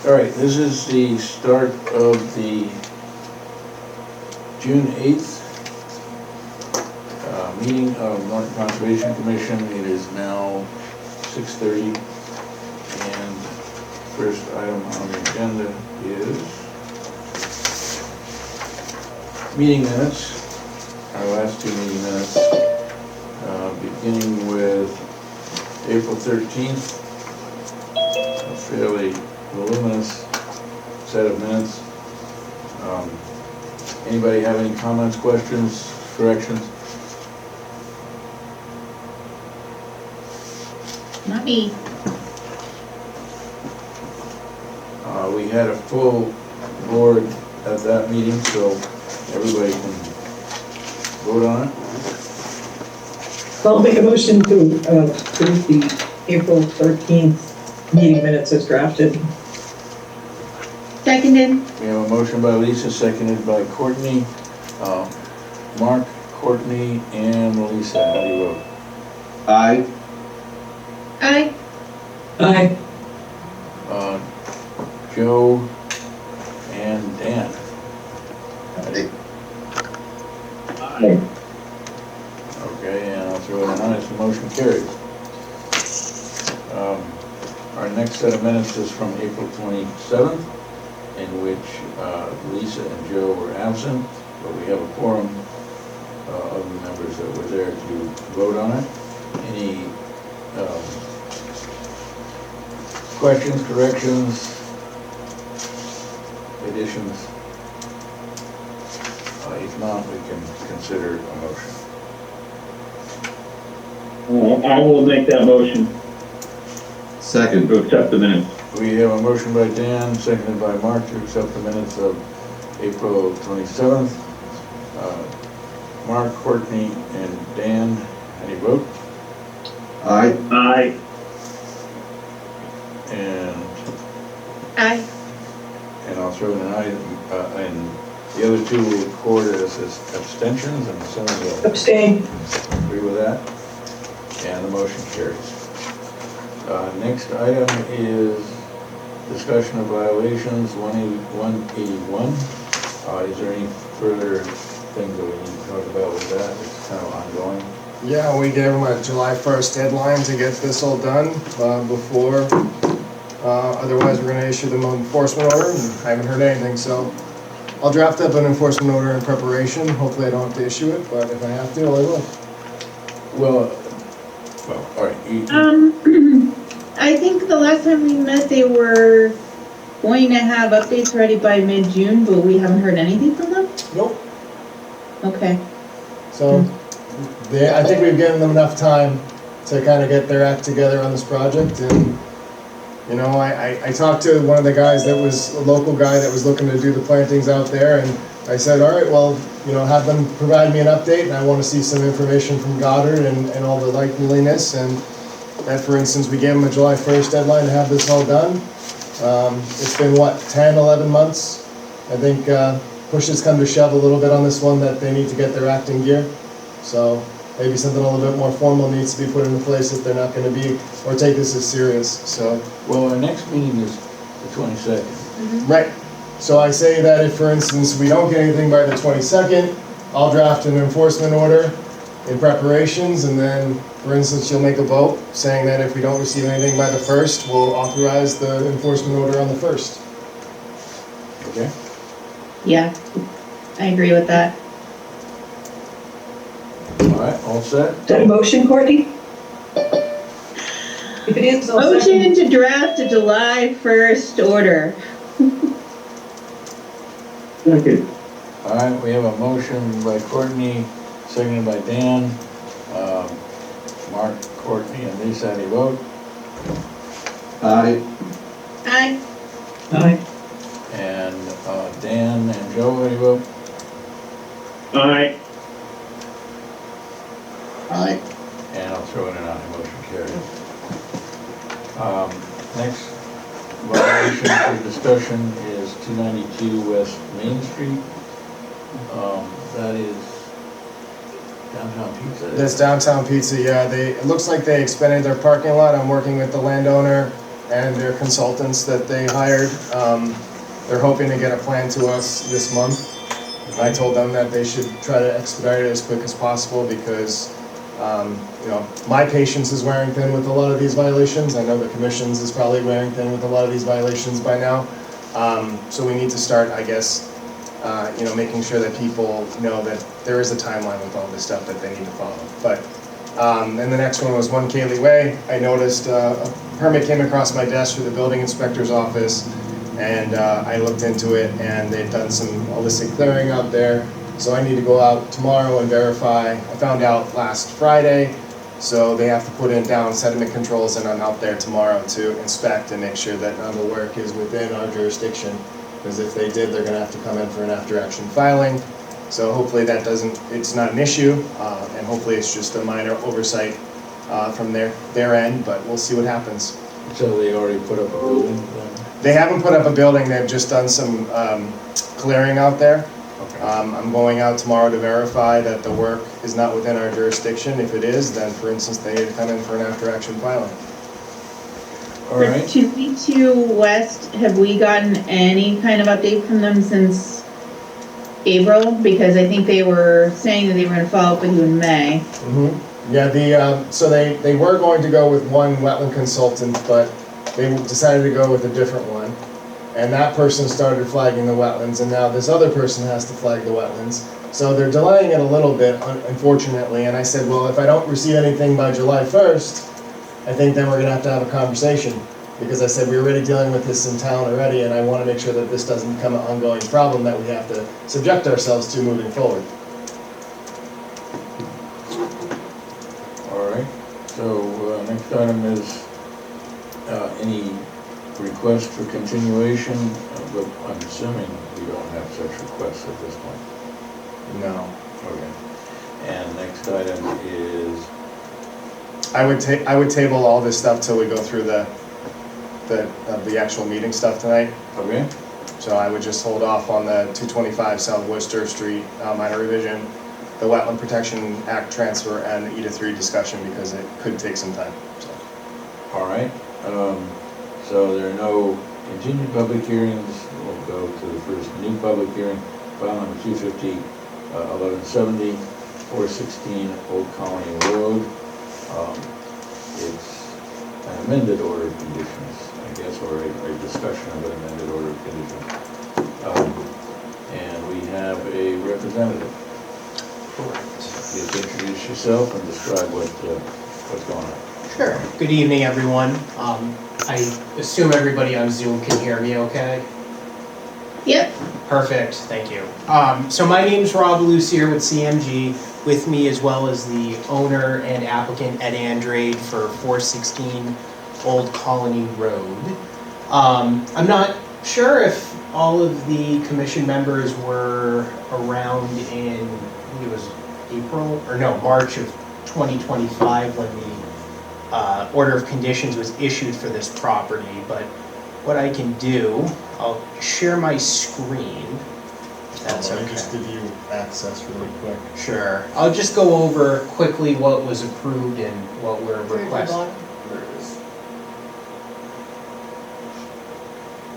All right, this is the start of the June 8th meeting of Norton Conservation Commission. It is now 6:30, and first item on the agenda is meeting minutes, our last two meeting minutes, beginning with April 13th, a fairly voluminous set of minutes. Anybody have any comments, questions, corrections? Not me. We had a full board at that meeting, so everybody can vote on it. I'll make a motion to approve the April 13th meeting minutes as drafted. Seconded. We have a motion by Lisa, seconded by Courtney. Mark, Courtney, and Lisa, how do you vote? Aye. Aye. Aye. Joe and Dan. Aye. Aye. Okay, and I'll throw in an aye, so the motion carries. Our next set of minutes is from April 27th, in which Lisa and Joe were absent, but we have a quorum of the members that were there to vote on it. Any questions, corrections, additions? If not, we can consider a motion. I will make that motion Second. to accept the minutes. We have a motion by Dan, seconded by Mark, to accept the minutes of April 27th. Mark, Courtney, and Dan, any vote? Aye. Aye. And I'll throw in an aye, and the other two will record as abstentions, and someone will Abstain. agree with that, and the motion carries. Next item is discussion of violations, 181. Is there any further things that we need to talk about with that? It's kind of ongoing. Yeah, we gave them a July 1st deadline to get this all done before, otherwise we're gonna issue them an enforcement order, and I haven't heard anything, so I'll draft up an enforcement order in preparation. Hopefully I don't have to issue it, but if I have to, I will. Well, all right. I think the last time we met, they were going to have updates ready by mid-June, but we haven't heard anything from them? Nope. Okay. So, I think we've given them enough time to kind of get their act together on this project, and, you know, I talked to one of the guys that was a local guy that was looking to do the plantings out there, and I said, all right, well, you know, have them provide me an update, and I want to see some information from Goddard and all the likeliness, and that, for instance, we gave them a July 1st deadline to have this all done. It's been, what, 10, 11 months? I think push has come to shove a little bit on this one, that they need to get their act in gear. So maybe something a little bit more formal needs to be put into place if they're not going to be, or take this as serious, so. Well, our next meeting is the 22nd. Right. So I say that if, for instance, we don't get anything by the 22nd, I'll draft an enforcement order in preparations, and then, for instance, you'll make a vote saying that if we don't receive anything by the 1st, we'll authorize the enforcement order on the 1st. Okay? Yeah, I agree with that. All right, all set? Is that a motion, Courtney? If it is, I'll second. Motion to draft a July 1st order. Second. All right, we have a motion by Courtney, seconded by Dan. Mark, Courtney, and Lisa, any vote? Aye. Aye. Aye. And Dan and Joe, any vote? Aye. Aye. And I'll throw in an aye, motion carries. Next violation for discussion is 292 West Main Street. That is Downtown Pizza. This downtown pizza, yeah, it looks like they expanded their parking lot. I'm working with the landowner and their consultants that they hired. They're hoping to get a plan to us this month. I told them that they should try to expedite it as quick as possible because, my patience is wearing thin with a lot of these violations. I know the commission's is probably wearing thin with a lot of these violations by now. So we need to start, I guess, making sure that people know that there is a timeline with all this stuff that they need to follow. But, and the next one was 1 Kaylee Way. I noticed a permit came across my desk through the building inspector's office, and I looked into it, and they've done some illicit clearing out there. So I need to go out tomorrow and verify. I found out last Friday, so they have to put in down sediment controls, and I'm out there tomorrow to inspect and make sure that none of the work is within our jurisdiction. Because if they did, they're gonna have to come in for an after-action filing. So hopefully that it's not an issue, and hopefully it's just a minor oversight from their end, but we'll see what happens. So they already put up a building then? They haven't put up a building, they've just done some clearing out there. Okay. I'm going out tomorrow to verify that the work is not within our jurisdiction. If it is, then for instance, they need to come in for an after-action filing. All right, For 232 West, have we gotten any kind of update from them since April? Because I think they were saying that they were gonna follow up with you in May. Yeah, so they were going to go with one wetland consultant, but they decided to go with a different one. And that person started flagging the wetlands, and now this other person has to flag the wetlands. So they're delaying it a little bit, unfortunately, and I said, well, if I don't receive anything by July 1st, I think then we're gonna have to have a conversation. Because I said, we're already dealing with this in town already, and I wanna make sure that this doesn't become an ongoing problem that we have to subject ourselves to moving forward. all right. So, next item is, any request for continuation, but I'm assuming we don't have such requests at this point. No. Okay. And next item is, I would table all this stuff till we go through the actual meeting stuff tonight. okay, So I would just hold off on the 225 South Worcester Street minor revision, the Wetland Protection Act transfer, and the EDA 3 discussion because it could take some time. So. all right. So there are no continued public hearings. We'll go to the first new public hearing, file number 250, 1170, 416 Old Colony Road. It's an amended order of conditions, I guess, or a discussion of an amended order of conditions. And we have a representative. Correct. Just introduce yourself and describe what's going on. Sure. Good evening, everyone. I assume everybody on Zoom can hear me okay? Yep. Perfect, thank you. So my name's Rob Lucier with CMG, with me as well as the owner and applicant Ed Andrade for 416 Old Colony Road. I'm not sure if all of the commission members were around in, I think it was March of 2025 when the order of conditions was issued for this property, but what I can do, I'll share my screen. If that's Let me okay. just give you access really quick. Sure. I'll just go over quickly what was approved and what we're requesting. There it is.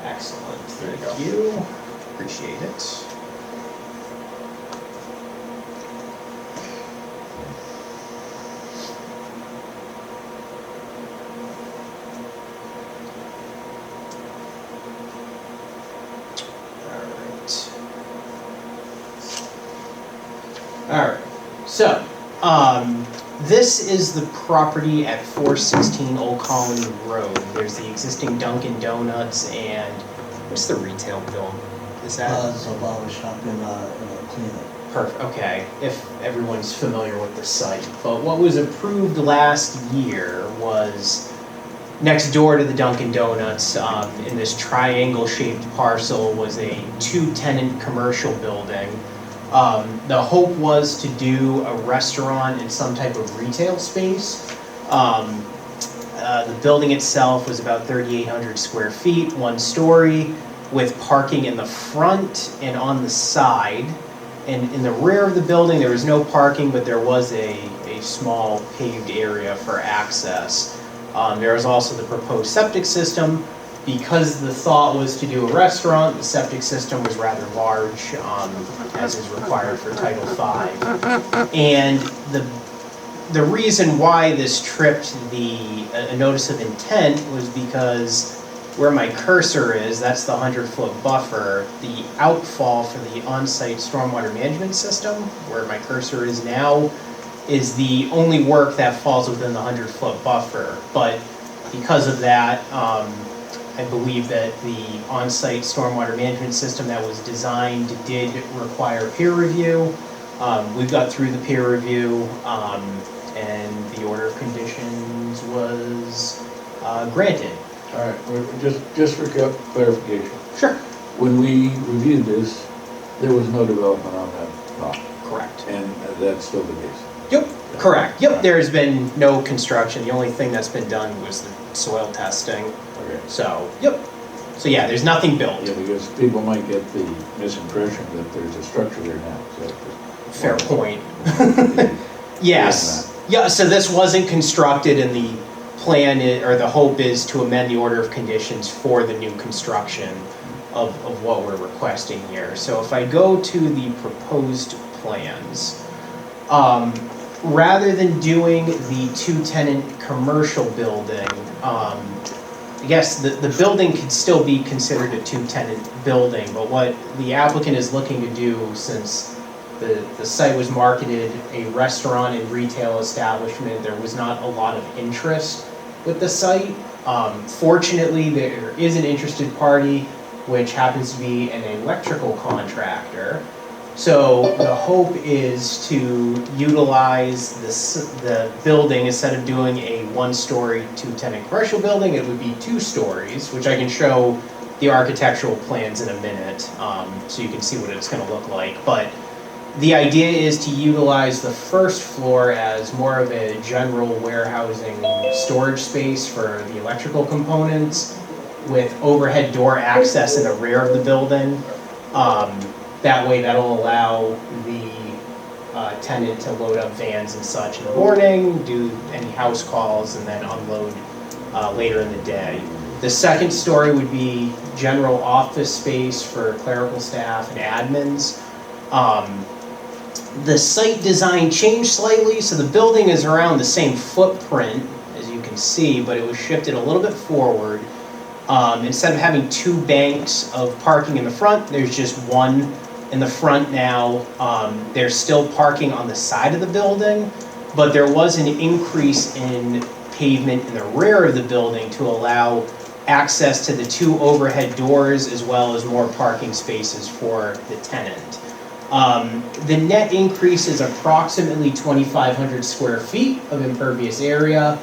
Excellent. There you go. Thank you. Appreciate it. Alright, so, this is the property at 416 Old Colony Road. There's the existing Dunkin' Donuts and, what's the retail building? Is that? It's a barber shop in Cleveland. Perfect, okay, if everyone's familiar with the site. But what was approved last year was next door to the Dunkin' Donuts, in this triangle-shaped parcel, was a 2-tenant commercial building. The hope was to do a restaurant and some type of retail space. The building itself was about 3,800 square feet, 1 story, with parking in the front and on the side. And in the rear of the building, there was no parking, but there was a small paved area for access. There was also the proposed septic system. Because the thought was to do a restaurant, the septic system was rather large, as is required for Title V. And the reason why this tripped a notice of intent was because where my cursor is, that's the 100-foot buffer. The outfall for the on-site stormwater management system, where my cursor is now, is the only work that falls within the 100-foot buffer. But because of that, I believe that the on-site stormwater management system that was designed did require peer review. We got through the peer review, and the order of conditions was granted. All right, just for clarification. Sure. When we reviewed this, there was no development on that lot, Correct. and that's still the case. Yep, correct. Yep, there's been no construction. The only thing that's been done was the soil testing. Okay. So, yep. So yeah, there's nothing built. Yeah, because people might get the misimpression that there's a structure there now, so. Fair point. Yeah. Yes. Yeah, so this wasn't constructed, and the plan or the hope is to amend the order of conditions for the new construction of what we're requesting here. So if I go to the proposed plans, rather than doing the two-tenant commercial building, I guess the building could still be considered a two-tenant building, but what the applicant is looking to do, since the site was marketed a restaurant and retail establishment, there was not a lot of interest with the site. Fortunately, there is an interested party, which happens to be an electrical contractor. So the hope is to utilize the building, instead of doing a one-story, two-tenant commercial building, it would be 2 stories, which I can show the architectural plans in a minute, so you can see what it's going to look like. But the idea is to utilize the first floor as more of a general warehousing storage space for the electrical components, with overhead door access in the rear of the building. That way, that'll allow the tenant to load up vans and such in the morning, do any house calls, and then unload later in the day. The second story would be general office space for clerical staff and admins. The site design changed slightly, so the building is around the same footprint, as you can see, but it was shifted a little bit forward. Instead of having 2 banks of parking in the front, there's just one in the front now. There's still parking on the side of the building, but there was an increase in pavement in the rear of the building to allow access to the 2 overhead doors, as well as more parking spaces for the tenant. The net increase is approximately 2,500 square feet of impervious area.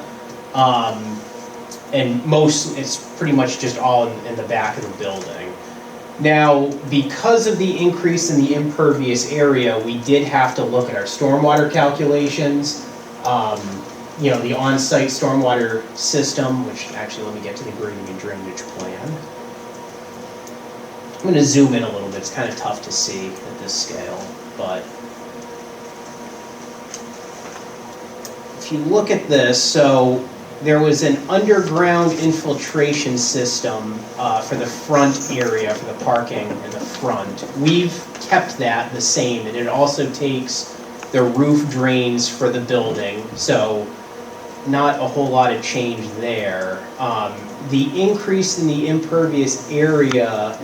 And it's pretty much just all in the back of the building. Now, because of the increase in the impervious area, we did have to look at our stormwater calculations. The on-site stormwater system, which actually, let me get to the grading and drainage plan. I'm gonna zoom in a little bit, it's kind of tough to see at this scale, but if you look at this, so there was an underground infiltration system for the front area, for the parking in the front. We've kept that the same, and it also takes the roof drains for the building, so not a whole lot of change there. The increase in the impervious area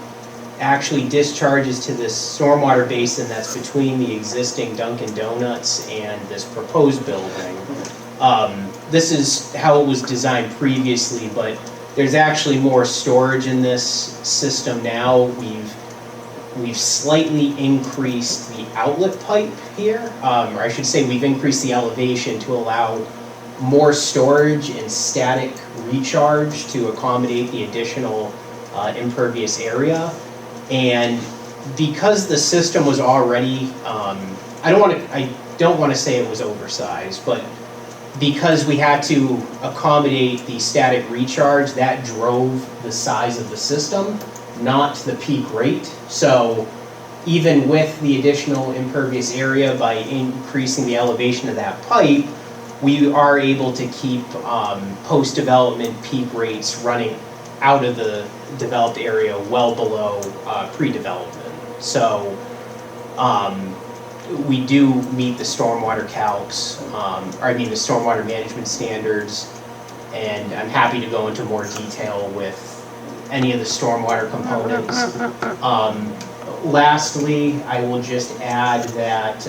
actually discharges to this stormwater basin that's between the existing Dunkin' Donuts and this proposed building. This is how it was designed previously, but there's actually more storage in this system now. We've slightly increased the outlet pipe here, or I should say we've increased the elevation to allow more storage and static recharge to accommodate the additional impervious area. And because the system was already, I don't want to say it was oversized, but because we had to accommodate the static recharge, that drove the size of the system, not the peak rate. So even with the additional impervious area, by increasing the elevation of that pipe, we are able to keep post-development peak rates running out of the developed area well below pre-development. So we do meet the stormwater calcs, the stormwater management standards, and I'm happy to go into more detail with any of the stormwater components. Lastly, I will just add that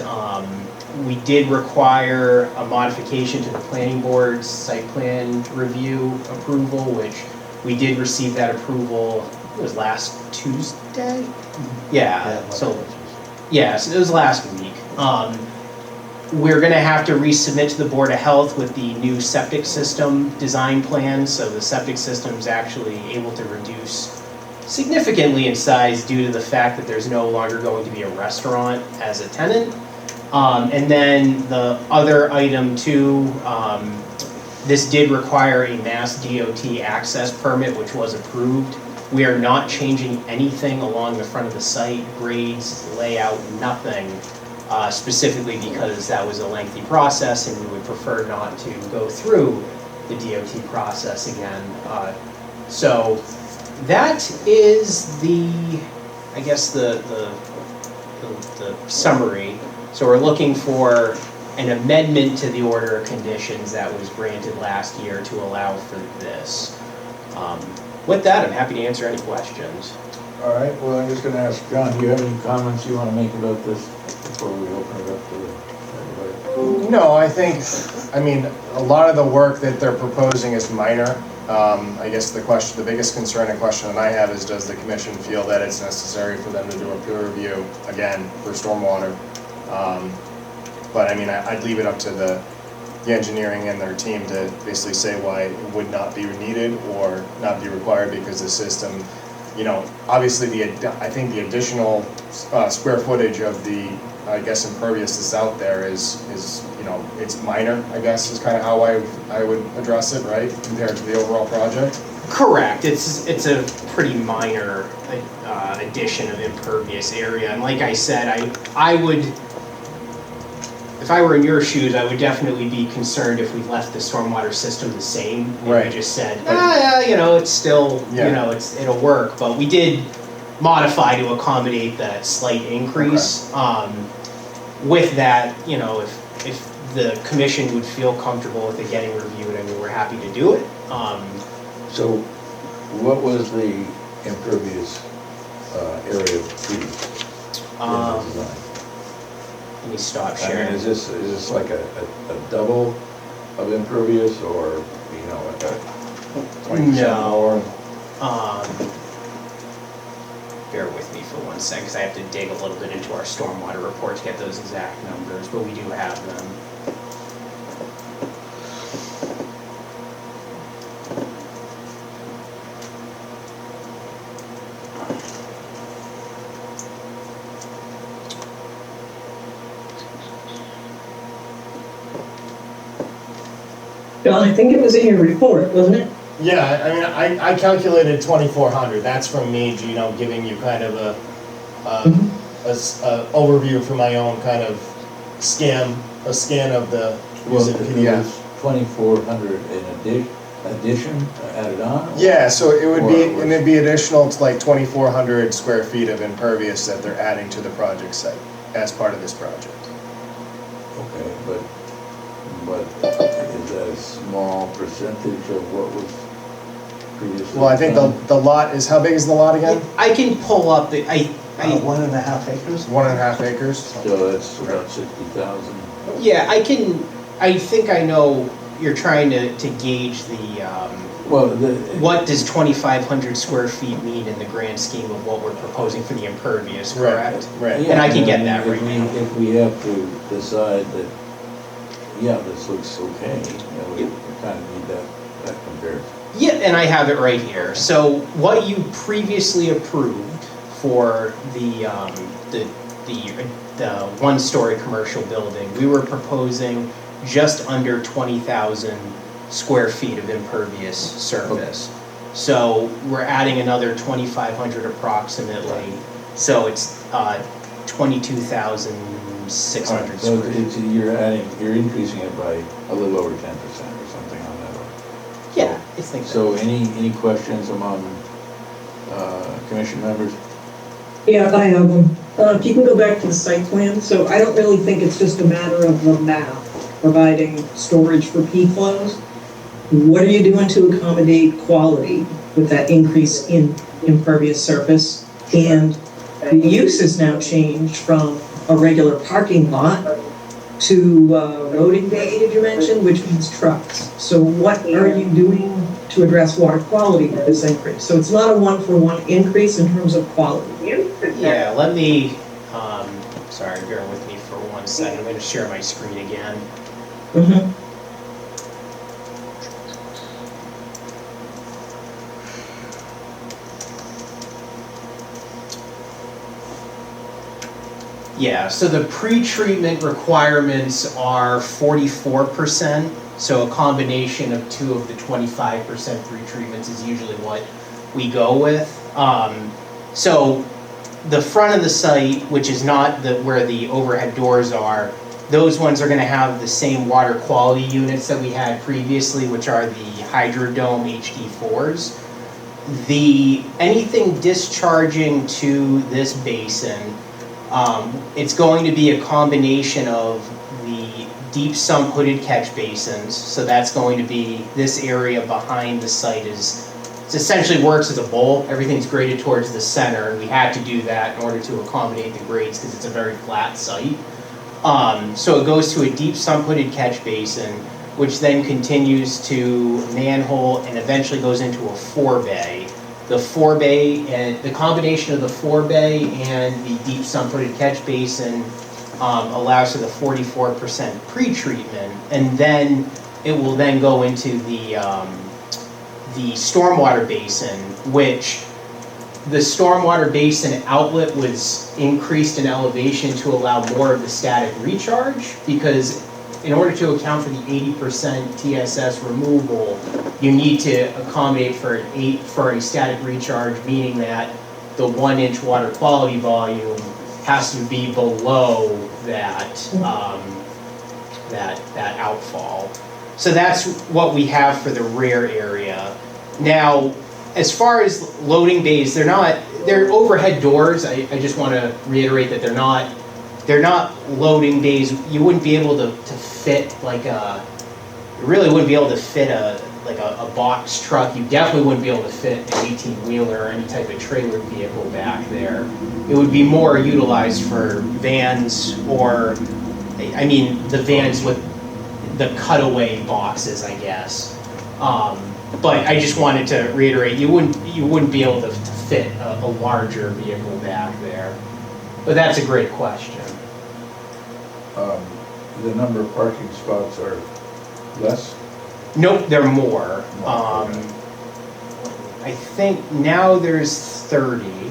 we did require a modification to the planning board's site plan review approval, which we did receive that approval, it was last Tuesday? Yeah, so, yes, it was last week. We're gonna have to resubmit to the Board of Health with the new septic system design plan, so the septic system's actually able to reduce significantly in size due to the fact that there's no longer going to be a restaurant as a tenant. And then the other item too, this did require a Mass DOT access permit, which was approved. We are not changing anything along the front of the site, grades, layout, nothing, specifically because that was a lengthy process and we would prefer not to go through the DOT process again. So that is I guess the summary. So we're looking for an amendment to the order of conditions that was granted last year to allow for this. With that, I'm happy to answer any questions. All right, well, I'm just gonna ask John, do you have any comments you wanna make about this before we open it up to everybody? No, I think, a lot of the work that they're proposing is minor. I guess the biggest concern and question that I have is, does the commission feel that it's necessary for them to do a peer review, again, for stormwater? But I'd leave it up to the engineering and their team to basically say why it would not be needed or not be required, because the system, obviously I think the additional square footage of the, impervious that's out there is it's minor, I guess, is kind of how I would address it, right, compared to the overall project? Correct. It's a pretty minor addition of impervious area, and like I said, I would, if I were in your shoes, I would definitely be concerned if we left the stormwater system the same. And Right. we just said, it's still, Yeah. it'll work, but we did modify to accommodate that slight increase. With that, if the commission would feel comfortable with it getting reviewed, we're happy to do it. So, what was the impervious area feet in the design? Let me stop I sharing. mean, is this like a double of impervious, or, like a 20% No. more? Bear with me for 1 second, because I have to dig a little bit into our stormwater report to get those exact numbers, but we do have them. John, I think it was in your report, wasn't it? Yeah, I calculated 2,400, that's from me, giving you kind of a overview for my own kind of a scan of the, Was using it PDF. 2,400 in addition added on? or- Yeah, so it would be, Or- and it'd be additional to like 2,400 square feet of impervious that they're adding to the project site as part of this project. Okay, but is that a small percentage of what was previously? Well, I think done? the lot is, how big is the lot again? I can pull up the, 1.5 acres? 1.5 acres? So that's about 60,000. yeah, I think I know, you're trying to gauge the, Well, what does 2,500 square feet mean in the grand scheme of what we're proposing for the impervious, Right, correct? right. And I can yeah, get mean, that if right we- now. If we have to decide that, yeah, this looks okay, we kind of need that comparison. Yeah, and I have it right here. So what you previously approved for the one-story commercial building, we were proposing just under 20,000 square feet of impervious surface. So we're adding another 2,500 approximately. So it's 22,000 600 All right, so square feet. you're increasing it by a little over 10% or something on that order. Yeah, I think So any questions among commission members? Yeah, I have them. If you can go back to the site plan, so I don't really think it's just a matter of the map providing storage for P-flows. What are you doing to accommodate quality with that increase in impervious surface? And the use has now changed from a regular parking lot to loading bay, did you mention, which means trucks. So what are you doing to address water quality with this increase? So it's not a one-for-one increase in terms of quality. Yeah, let me, sorry, bear with me for 1 second. I'm going to share my screen again. Mhm. Yeah, so the pre-treatment requirements are 44%. So a combination of two of the 25% pre-treatments is usually what we go with. So the front of the site, which is not where the overhead doors are, those ones are gonna have the same water quality units that we had previously, which are the Hydrodome HD4s. Anything discharging to this basin, it's going to be a combination of the deep sump hooded catch basins. So that's going to be this area behind the site it essentially works as a bowl. Everything's graded towards the center, and we had to do that in order to accommodate the grades because it's a very flat site. So it goes to a deep sump hooded catch basin, which then continues to manhole and eventually goes into a 4-bay. The 4-bay and the combination of the 4-bay and the deep sump hooded catch basin allows for the 44% pre-treatment, and then it will then go into the stormwater basin, which the stormwater basin outlet was increased in elevation to allow more of the static recharge, because in order to account for the 80% TSS removal, you need to accommodate for a static recharge, meaning that the 1-inch water quality volume has to be below that outfall. So that's what we have for the rear area. Now, as far as loading bays, they're overhead doors. I just want to reiterate that they're not loading bays. You wouldn't be able to fit you really wouldn't be able to fit a box truck. You definitely wouldn't be able to fit an 18-wheeler or any type of trailer vehicle back there. It would be more utilized for vans or, the vans with the cutaway boxes, I guess. But I just wanted to reiterate, you wouldn't be able to fit a larger vehicle back there. But that's a great question. The number of parking spots are less? Nope, there are more. Okay. I think now there's 30. Let me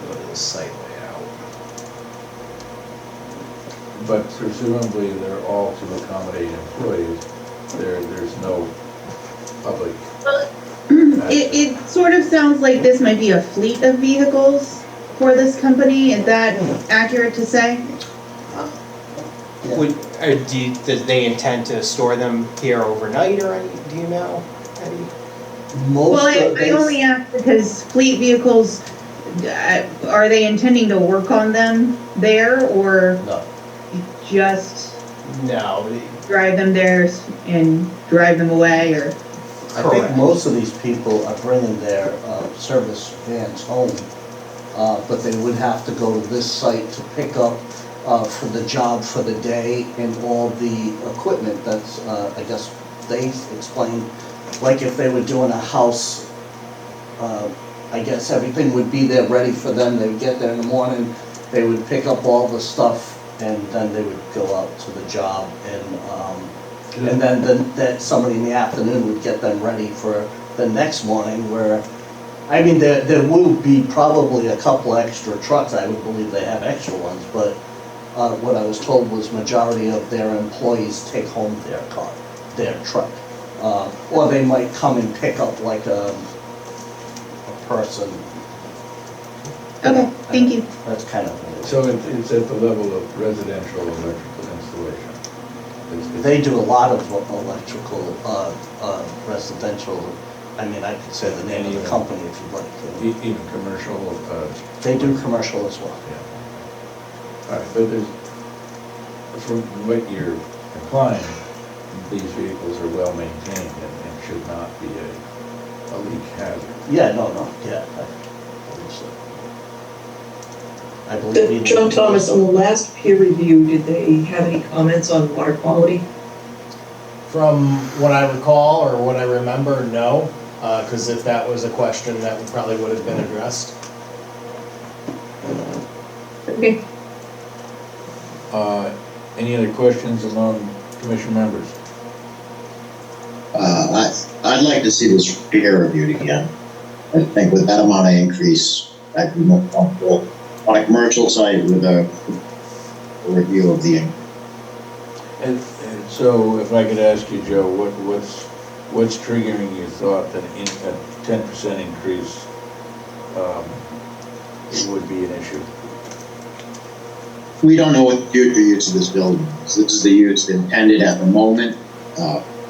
go to the site layout. But presumably they're all to accommodate employees. There's no public. It sort of sounds like this might be a fleet of vehicles for this company. Is that accurate to say? Do they intend to store them here overnight or do you know, Eddie? Well, I only ask because fleet vehicles, are they intending to work on them there or No. just No. drive them there and drive them away, or? I think most of these people are bringing their service vans home, but they would have to go to this site to pick up for the job for the day and all the equipment that's, I guess they explained, like if they were doing a house, I guess everything would be there ready for them. They would get there in the morning, they would pick up all the stuff, and then they would go out to the job, and then that somebody in the afternoon would get them ready for the next morning, where, there will be probably a couple extra trucks. I would believe they have extra ones, but what I was told was majority of their employees take home their truck. Or they might come and pick up like a person. Okay, thank you. That's kind of what it is. So it's at the level of residential electrical installation? It's- They do a lot of electrical, residential, I mean, I could say the name of the company if you'd like to. Even commercial, They do commercial as well. yeah. All right, but there's, from what you're implying, these vehicles are well maintained and should not be a leak hazard. Yeah, no, yeah, I believe so. I believe even. John Thomas, on the last peer review, did they have any comments on water quality? From what I recall or what I remember, no, because if that was a question, that probably would have been addressed. Okay. Any other questions among commission members? I'd like to see this peer reviewed again. I think with that amount of increase, I'd be more comfortable on a commercial site with a review of the increase. And so if I could ask you, Joe, what's triggering your thought that a 10% increase would be an issue? We don't know what the future use of this building is. This is the use intended at the moment.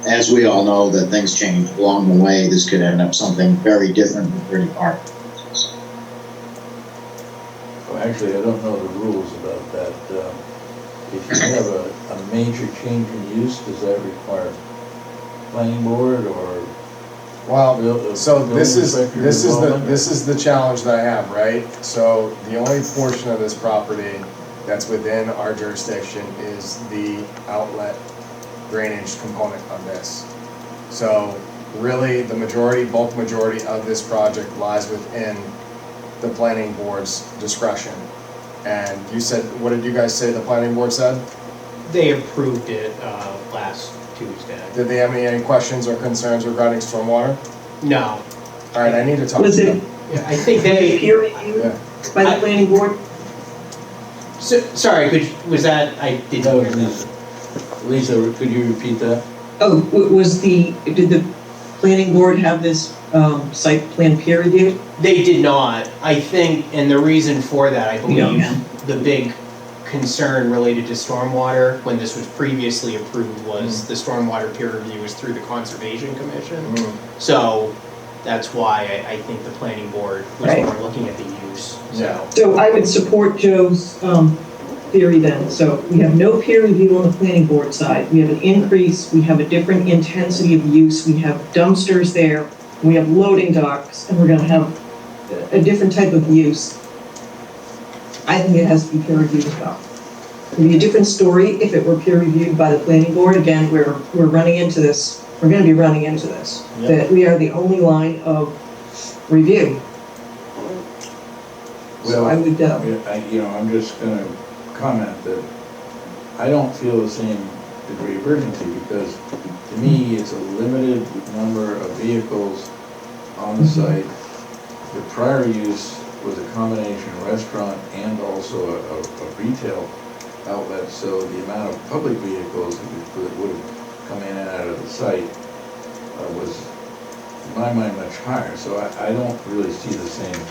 As we all know, that things change along the way. This could end up something very different and pretty hard. Well, actually, I don't know the rules about that. If you have a major change in use, does that require planning board or? Well, so building this inspector involvement? is the challenge that I have, right? So the only portion of this property that's within our jurisdiction is the outlet drainage component of this. So really, the bulk majority of this project lies within the planning board's discretion. And you said, what did you guys say the planning board said? They approved it last Tuesday. Did they have any questions or concerns regarding stormwater? No, All right, I need to talk Was to it them. yeah, I think they, peer reviewed Yeah. by the planning board? sorry, was that, I didn't That hear was that. Lisa, could you repeat that? Oh, did the planning board have this site plan peer reviewed? They did not. I think, and the reason for that, I We don't believe, the big concern related to stormwater, when this was previously approved, was the stormwater peer review was through the Conservation Commission. Mm. So that's why I think the planning board was Right. more looking at the use, Yeah. so. So I would support Joe's theory then. So we have no peer review on the planning board side. We have an increase, we have a different intensity of use, we have dumpsters there, we have loading docks, and we're gonna have a different type of use. I think it has to be peer reviewed as well. It'd be a different story if it were peer reviewed by the planning board. Again, we're running into this, we're gonna be running into this. Yep. That we are the only line of review. So I would, I'm just gonna comment that I don't feel the same degree of urgency because to me, it's a limited number of vehicles on the site. The prior use was a combination restaurant and also a retail outlet, so the amount of public vehicles that would have come in and out of the site was, in my mind, much higher. So I don't really see the same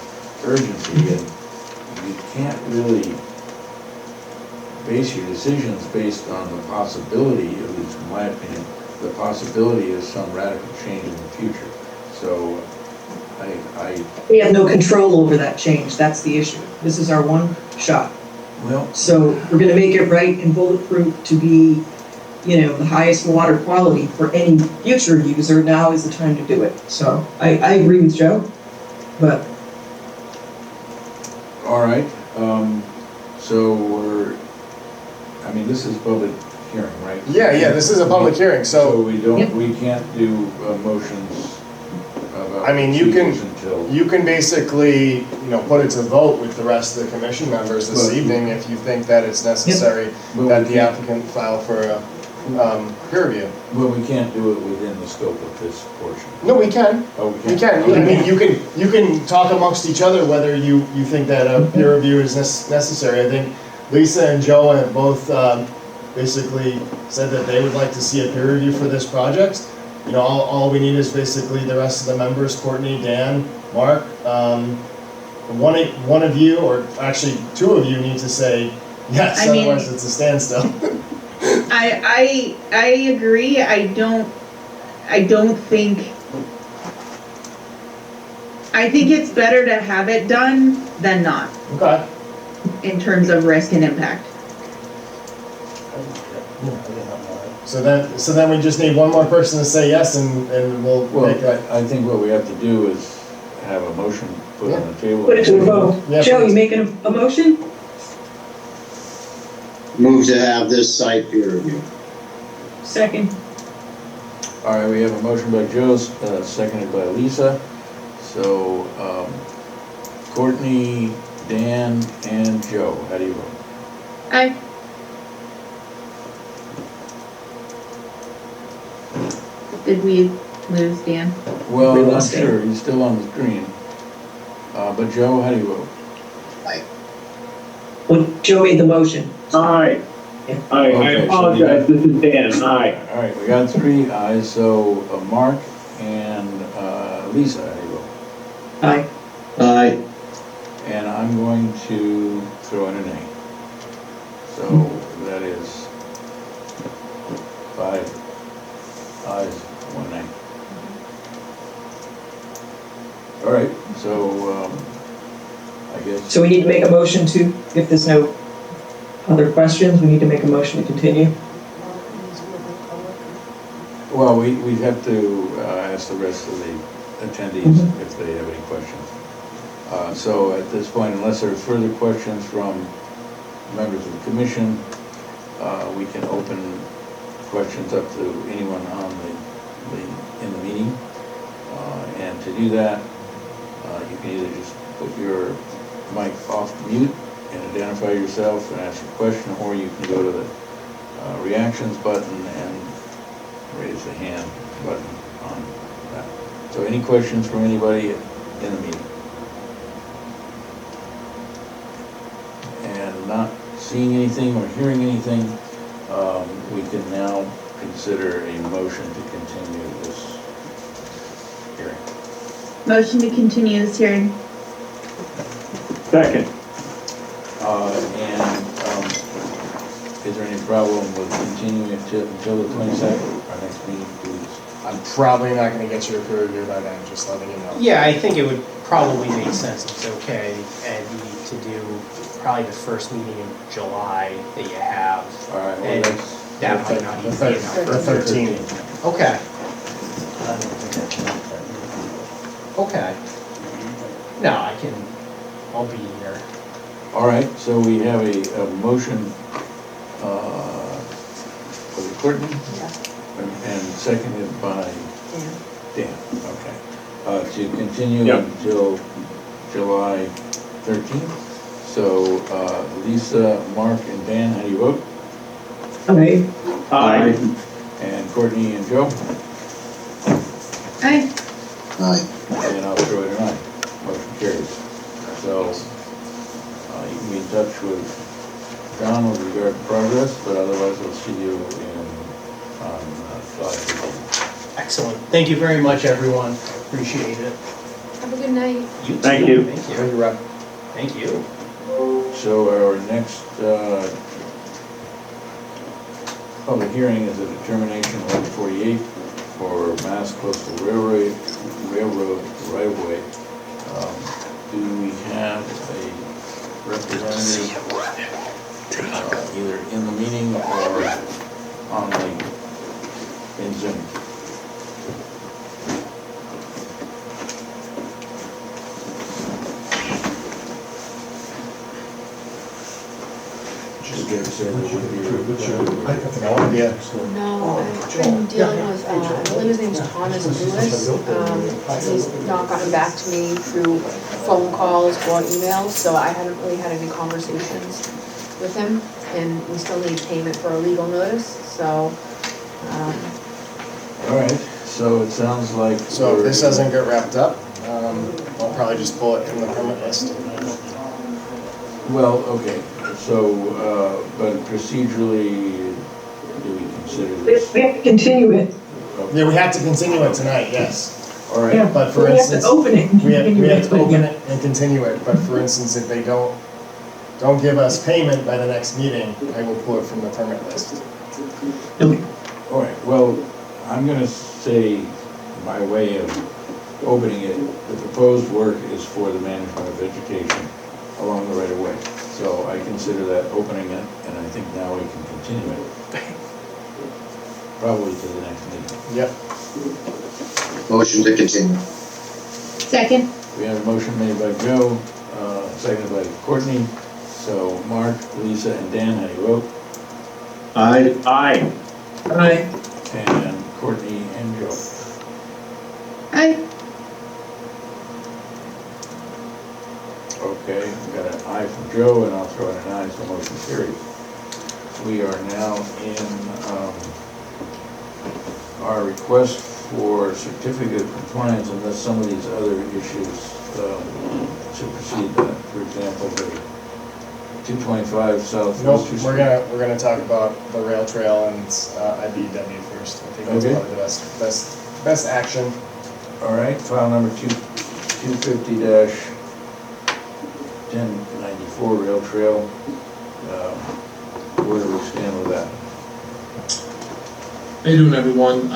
urgency, and you can't really base your decisions based on the possibility, at least in my opinion, the possibility of some radical change in the future. So we have no control over that change. That's the issue. This is our one shot. well, So we're gonna make it right and bulletproof to be, the highest water quality for any future user. Now is the time to do it. So I agree with Joe, but all right, so this is public hearing, right? Yeah, this is a public hearing, so we can't do motions about I mean, you can- procedures until. you can basically, put it to vote with the rest of the commission members this But- evening if you think that it's necessary But that we the can't- applicant file for a peer review. But we can't do it within the scope of this portion. No, we can. Oh, We can. I mean, you can talk amongst each other whether you think that a peer review is necessary. I think Lisa and Joe have both basically said that they would like to see a peer review for this project. All we need is basically the rest of the members, Courtney, Dan, Mark, one of you, or actually two of you need to say yes, I mean- otherwise it's a standstill. I agree. I think it's better to have it done than not, Okay. in terms of risk and impact. So then we just need one more person to say yes, and we'll Well, make a, I think what we have to do is have a motion put on the table. Put it to a vote. Yeah, Joe, please. you making a motion? Move to have this site peer reviewed. Second. All right, we have a motion by Joe, seconded by Lisa. So, Courtney, Dan, and Joe, how do you vote? Aye. Did we lose Dan? Well, We I'm not lost Dan. sure, he's still on the screen. But Joe, how do you vote? Well, Joe made the motion. Aye. Aye, I Okay, so apologize, this is Dan, aye. All right, we got 3 ayes, so Mark and Lisa, how do you vote? Aye. Aye. And I'm going to throw in an A. So that is 5 ayes, 1 nay. All right, so I guess, So we need to make a motion to, if there's no other questions, we need to make a motion to continue. well, we'd have to ask the rest of the attendees Mhm. if they have any questions. So at this point, unless there are further questions from members of the commission, we can open questions up to anyone on in the meeting. And to do that, you can either just put your mic off mute and identify yourself and ask a question, or you can go to the reactions button and raise the hand button on that. So any questions from anybody in the meeting? And not seeing anything or hearing anything, we can now consider a motion to continue this hearing. Motion to continue this hearing. Second. Is there any problem with continuing it until the 22nd, our next meeting, please? I'm probably not gonna get you a peer review by then, just letting you know. Yeah, I think it would probably make sense, if it's okay, Ed, to do probably the first meeting in July that you have. All right, well, And that's. that might not The even be enough. 13th. Okay, okay. No, I'll be here. All right, so we have a motion, was it Courtney? And seconded by Dan, okay. To continue Yep. until July 13th. So Lisa, Mark, and Dan, how do you vote? Aye. Aye. And Courtney and Joe? Aye. Aye. And I'll throw it in aye. Motion carries. So you can be in touch with John with regard to progress, but otherwise we'll see you on July 15th. Excellent. Thank you very much, everyone. Appreciate it. Have a good night. You too. Thank you. Thank Thank you. you, Rob. Thank you. So our next public hearing is a determination of 148 for Mass Coastal Railroad right-of-way. Do we have a representative either in the meeting or on in Zoom? Just give us a Yeah. No, I've been dealing with, I believe his name's Thomas Lewis. He's not gotten back to me through phone calls or emails, so I haven't really had any conversations with him. And we still need payment for a legal notice, so, All right, so it sounds like. So if this doesn't get wrapped up, I'll probably just pull it from the permit list. Well, okay, so, but procedurally, do we consider We this? we have to continue it. Yeah, we have to continue it tonight, yes. All right, Yeah, But for we have to instance, open it. and we have continue to it. open it and continue it, but for instance, if they don't give us payment by the next meeting, I will pull it from the permit list. all right, well, I'm gonna say, by way of opening it, the proposed work is for the management of vegetation along the right of way. So I consider that opening it, and I think now we can continue it. Probably to the next meeting. Yep. Motion to continue. Second? We have a motion made by Joe, seconded by Courtney. So Mark, Lisa, and Dan, how do you vote? Aye. Aye. Aye. And Courtney and Joe. Aye. Okay, we got an aye from Joe, and I'll throw in an aye, so motion carries. We are now in our request for certificate of compliance unless some of these other issues supersede that. For example, the 225 South. Nope, Wilshire we're Street. gonna talk about the rail trail and IBW first. I think that's Okay. probably the best action. All right, file number 250-1094 Rail Trail. Where do we stand with that? How you doing, everyone?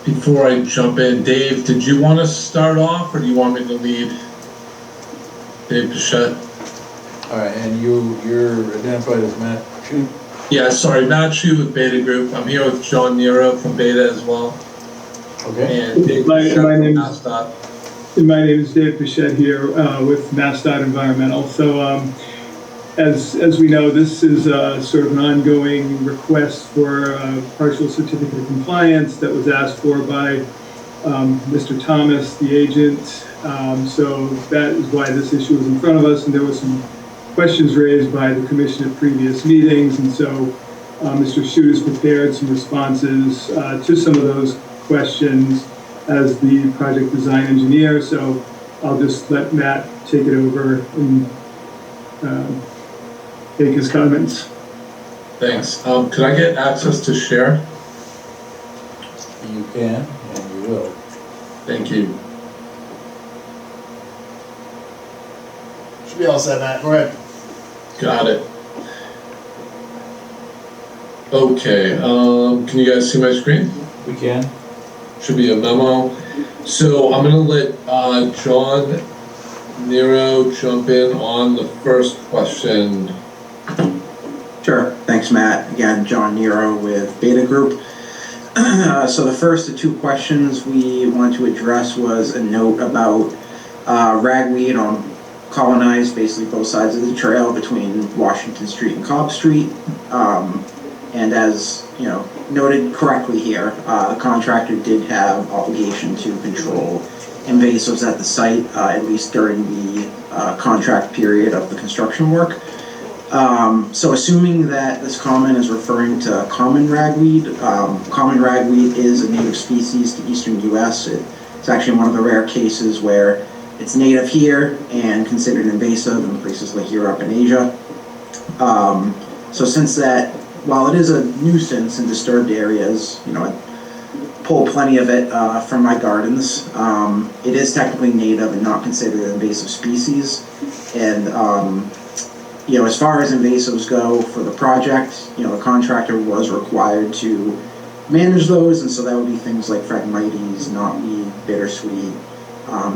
Before I jump in, Dave, did you want to start off, or do you want me to lead? Dave Pichette? All right, and you're identified as Matt Shute? Yeah, sorry, Matt Chu with Beta Group. I'm here with John Nero from Beta as well. Okay. And Dave My Pichette from name- MassDOT. My name is Dave Pichette here with MassDOT Environmental. So as we know, this is sort of an ongoing request for a partial certificate of compliance that was asked for by Mr. Thomas, the agent. So that is why this issue is in front of us, and there were some questions raised by the commission at previous meetings, and so Mr. Shute has prepared some responses to some of those questions as the project design engineer. So I'll just let Matt take it over and make his comments. Thanks. Could I get access to share? You can, and you will. Thank you. Should be all set, Matt. Go ahead. Got it. Okay, can you guys see my screen? We can. Should be a memo. So I'm gonna let John Nero jump in on the first question. Sure, thanks Matt. Again, John Nero with Beta Group. So the first of two questions we wanted to address was a note about ragweed on Colonized, basically both sides of the trail between Washington Street and Cobb Street. And as you know, noted correctly here, the contractor did have obligation to control invasives at the site, at least during the contract period of the construction work. So assuming that this comment is referring to common ragweed is a native species to eastern US. It's actually one of the rare cases where it's native here and considered invasive in places like Europe and Asia. So since that, while it is a nuisance in disturbed areas, you know, I pull plenty of it from my gardens, it is technically native and not considered an invasive species. And you know, as far as invasives go for the project, you know, the contractor was required to manage those, and so that would be things like Phragmites, knotweed, bittersweet,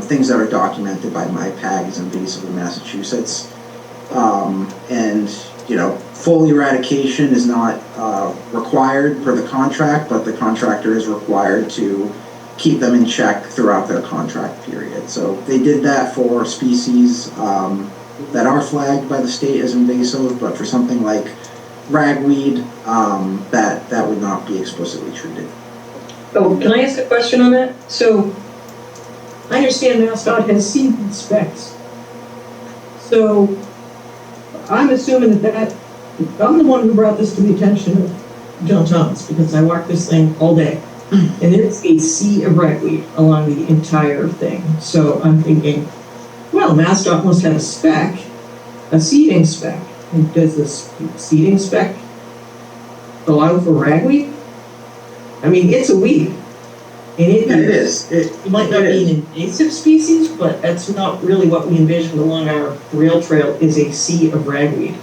things that are documented by MyPAG as invasive in Massachusetts. And, you know, full eradication is not required per the contract, but the contractor is required to keep them in check throughout their contract period. So they did that for species that are flagged by the state as invasive, but for something like ragweed, that would not be explicitly treated. Oh, can I ask a question on that? So, I understand MassDOT has seed specs. So, I'm assuming that I'm the one who brought this to the attention of John Thomas, because I walked this thing all day. And there's a sea of ragweed along the entire thing. So I'm thinking, well, MassDOT must have a spec, a seeding spec. And does this seeding spec allow for ragweed? I mean, it's a weed. And It is. It might not be an invasive species, but that's not really what we envisioned along our rail trail, is a sea of ragweed.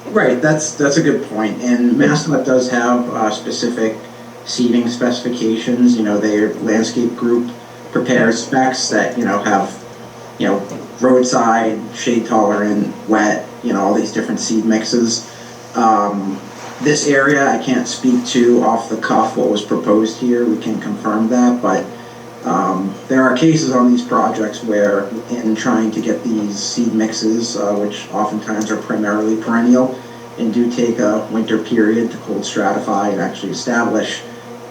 Right, that's a good point. And MassDOT does have specific seeding specifications. You know, their landscape group prepares specs that, have, roadside, shade tolerant, wet, all these different seed mixes. This area, I can't speak to off the cuff what was proposed here. We can confirm that, but there are cases on these projects where in trying to get these seed mixes, which oftentimes are primarily perennial and do take a winter period to cold stratify and actually establish,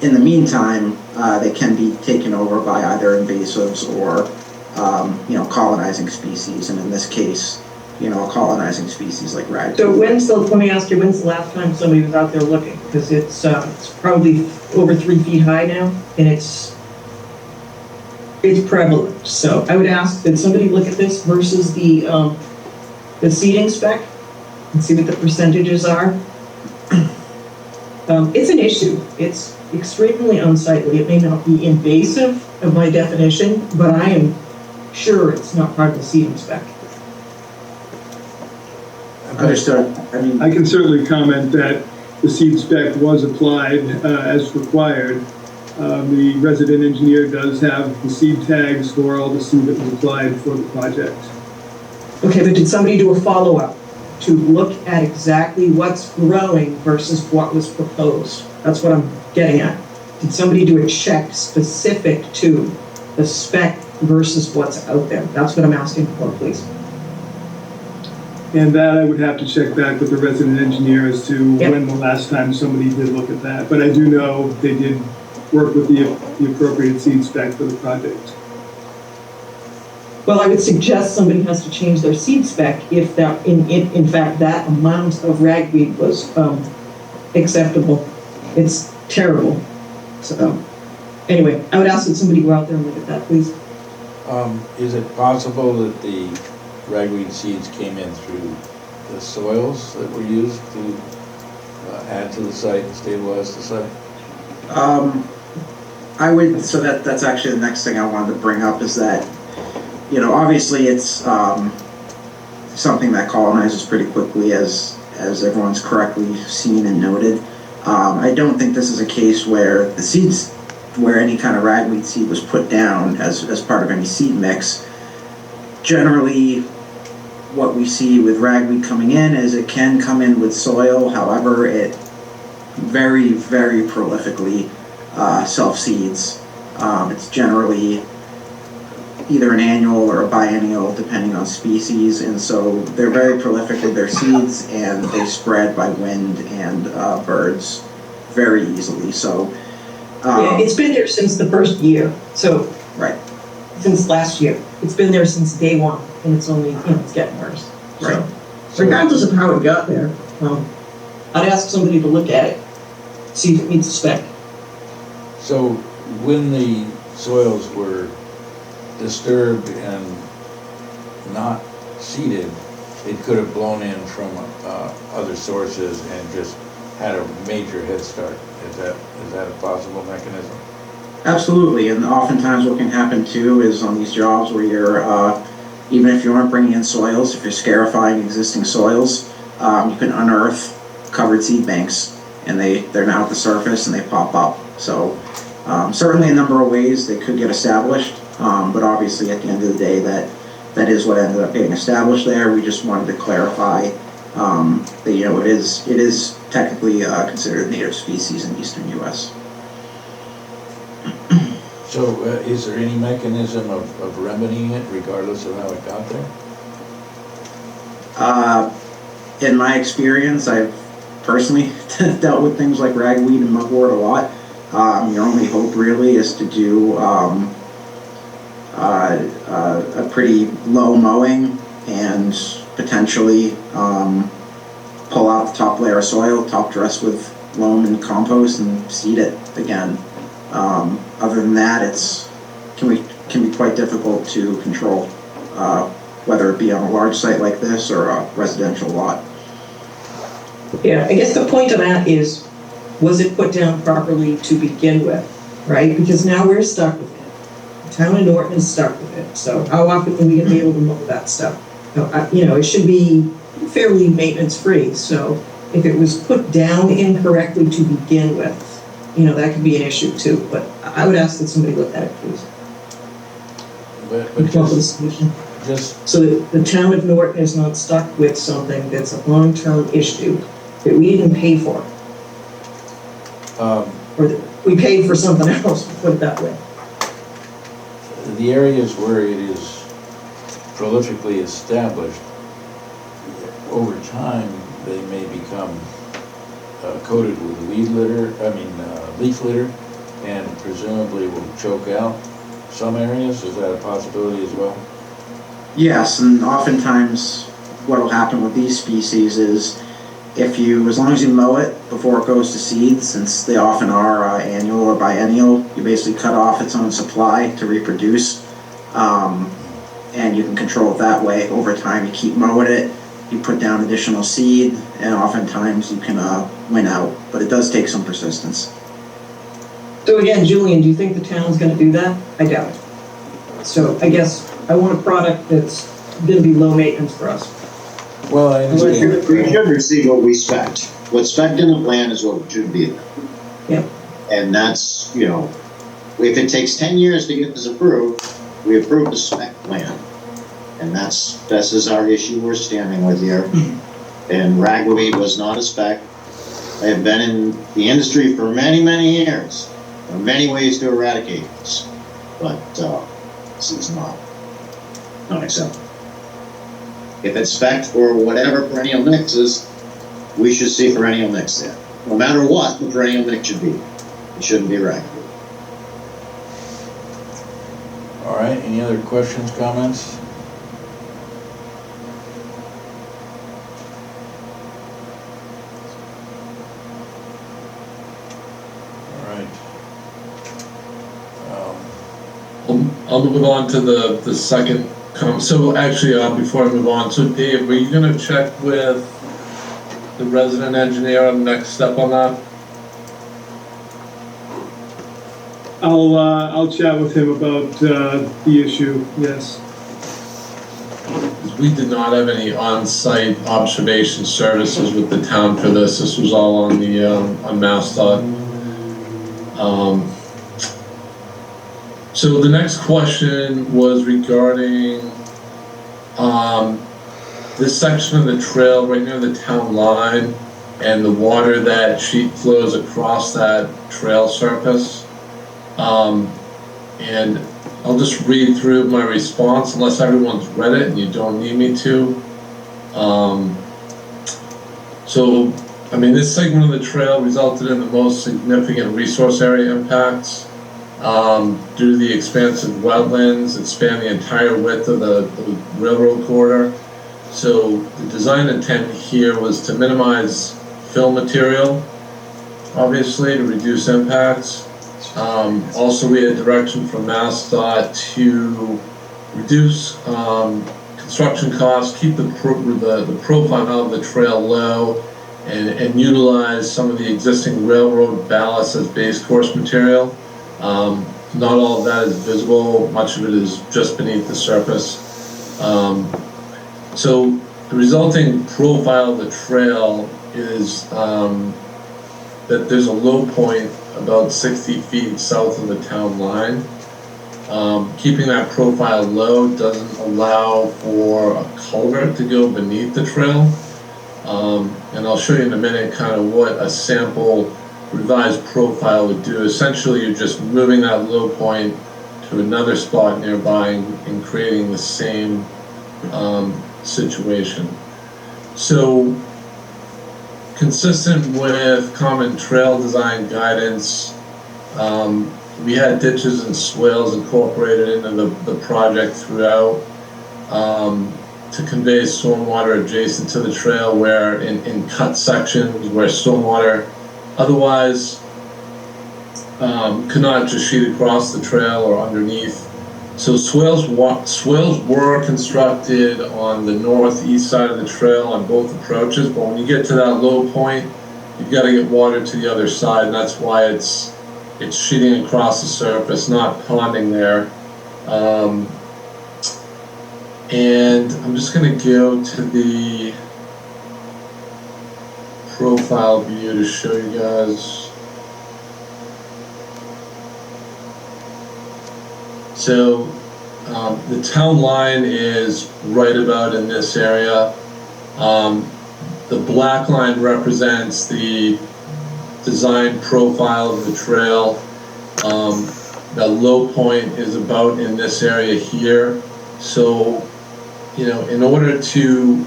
in the meantime, they can be taken over by either invasives or, colonizing species. And in this case, a colonizing species like ragweed. So let me ask you, when's the last time somebody was out there looking? Because it's probably over 3 feet high now, and it's prevalent. So I would ask that somebody look at this versus the seeding spec and see what the percentages are. It's an issue. It's extremely unsightly. It may not be invasive of my definition, but I am sure it's not part of the seeding spec. Understood. I can certainly comment that the seed spec was applied as required. The resident engineer does have the seed tags for all the seed that was applied for the project. Okay, but did somebody do a follow-up to look at exactly what's growing versus what was proposed? That's what I'm getting at. Did somebody do a check specific to the spec versus what's out there? That's what I'm asking for, please. And that I would have to check back with the resident engineer as to when the last time somebody did look at that. But I do know they did work with the appropriate seed spec for the project. Well, I would suggest somebody has to change their seed spec if that, in fact, that amount of ragweed was acceptable. It's terrible. So, anyway, I would ask that somebody go out there and look at that, please. Is it possible that the ragweed seeds came in through the soils that were used to add to the site and stabilize the site? So that's actually the next thing I wanted to bring up is that, obviously it's something that colonizes pretty quickly as everyone's correctly seen and noted. I don't think this is a case where the seeds, where any kind of ragweed seed was put down as part of any seed mix. Generally, what we see with ragweed coming in is it can come in with soil, however, it very, very prolifically self-seeds. It's generally either an annual or a biennial, depending on species, and so they're very prolific with their seeds, and they spread by wind and birds very easily. So, yeah, it's been there since the first year. So, right, since last year, it's been there since day one, and it's only it's getting worse. Right. So, regardless of how it got there, I'd ask somebody to look at it, see if it meets the spec. So when the soils were disturbed and not seeded, it could have blown in from other sources and just had a major head start. Is that a possible mechanism? Absolutely, and oftentimes what can happen too is on these jobs where you're, even if you aren't bringing in soils, if you're scarifying existing soils, you can unearth covered seed banks, and they're now at the surface and they pop up. So certainly a number of ways they could get established, but obviously at the end of the day that is what ended up getting established there. We just wanted to clarify that it is technically considered a native species in eastern U.S. So is there any mechanism of remedying it regardless of how it got there? In my experience, I've personally dealt with things like ragweed and mugwort a lot. Your only hope really is to do a pretty low mowing and potentially pull out the top layer of soil, top dress with loam and compost, and seed it again. Other than that, can be quite difficult to control, whether it be on a large site like this or a residential lot. Yeah, I guess the point of that is, was it put down properly to begin with? right? Because now we're stuck with it. The town of Norton is stuck with it, so how often are we gonna be able to mow that stuff? You know, it should be fairly maintenance-free, so if it was put down incorrectly to begin with, you know, that could be an issue too, but I would ask that somebody look at it, please. But Come up with a solution. just, So that the town of Norton is not stuck with something that's a long-term issue that we didn't pay for, or that we paid for something else, put it that way. the areas where it is prolifically established, over time, they may become coated with leaf litter, and presumably will choke out some areas. Is that a possibility as well? Yes, and oftentimes what will happen with these species is as long as you mow it before it goes to seed, since they often are annual or biennial, you basically cut off its own supply to reproduce, and you can control it that way. Over time, you keep mowing it, you put down additional seed, and oftentimes you can win out, but it does take some persistence. So again, Julian, do you think the town's gonna do that? I doubt it. So I guess I want a product that's gonna be low maintenance for us. Well, I We understand. should receive what we spec. What's spec'd in the plan is what should be. Yep. And that's, you know, if it takes 10 years to get this approved, we approve the spec plan. And this is our issue we're standing with here. And ragweed was not a spec. I have been in the industry for many, many years. There are many ways to eradicate this, but this is not acceptable. If it's spec for whatever perennial mix is, we should see perennial mix there. No matter what the perennial mix should be, it shouldn't be ragweed. All right, any other questions, comments? All right. I'll move on to the second so actually, before I move on, so Dave, were you gonna check with the resident engineer on the next step on that? I'll chat with him about the issue, yes. We did not have any on-site observation services with the town for this. This was all on the on MassDOT. So the next question was regarding this section of the trail right near the town line and the water that flows across that trail surface. And I'll just read through my response unless everyone's read it and you don't need me to. So, I mean, this segment of the trail resulted in the most significant resource area impacts. Due to the expansive wetlands that span the entire width of the railroad corridor. So the design intent here was to minimize fill material, obviously, to reduce impacts. Also, we had direction from MassDOT to reduce construction costs, keep the profile of the trail low, and utilize some of the existing railroad ballast as base course material. Not all of that is visible, much of it is just beneath the surface. So the resulting profile of the trail is that there's a low point about 60 feet south of the town line. Keeping that profile low doesn't allow for a culvert to go beneath the trail. And I'll show you in a minute kind of what a sample revised profile would do. Essentially, you're just moving that low point to another spot nearby and creating the same situation. So, consistent with common trail design guidance, we had ditches and swales incorporated into the project throughout to convey stormwater adjacent to the trail where in cut sections where stormwater otherwise could not just sheet across the trail or underneath. So swales were constructed on the northeast side of the trail on both approaches, but when you get to that low point, you've got to get water to the other side, and that's why it's it's sheeting across the surface, not ponding there. And I'm just gonna go to the profile view to show you guys. So the town line is right about in this area. The black line represents the design profile of the trail. The low point is about in this area here. So, you know, in order to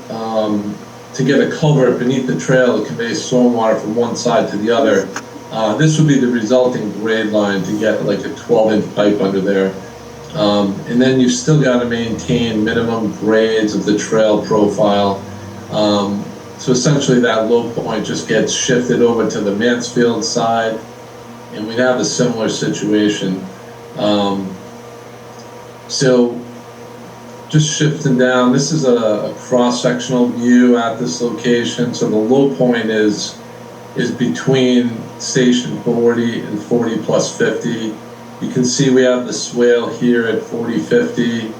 get a culvert beneath the trail to convey stormwater from one side to the other, this would be the resulting grade line to get like a 12-inch pipe under there. And then you still got to maintain minimum grades of the trail profile. So essentially that low point just gets shifted over to the Mansfield side, and we'd have a similar situation. So just shifting down, this is a cross-sectional view at this location. So the low point is between station 40 and 40 plus 50. You can see we have the swale here at 40, 50.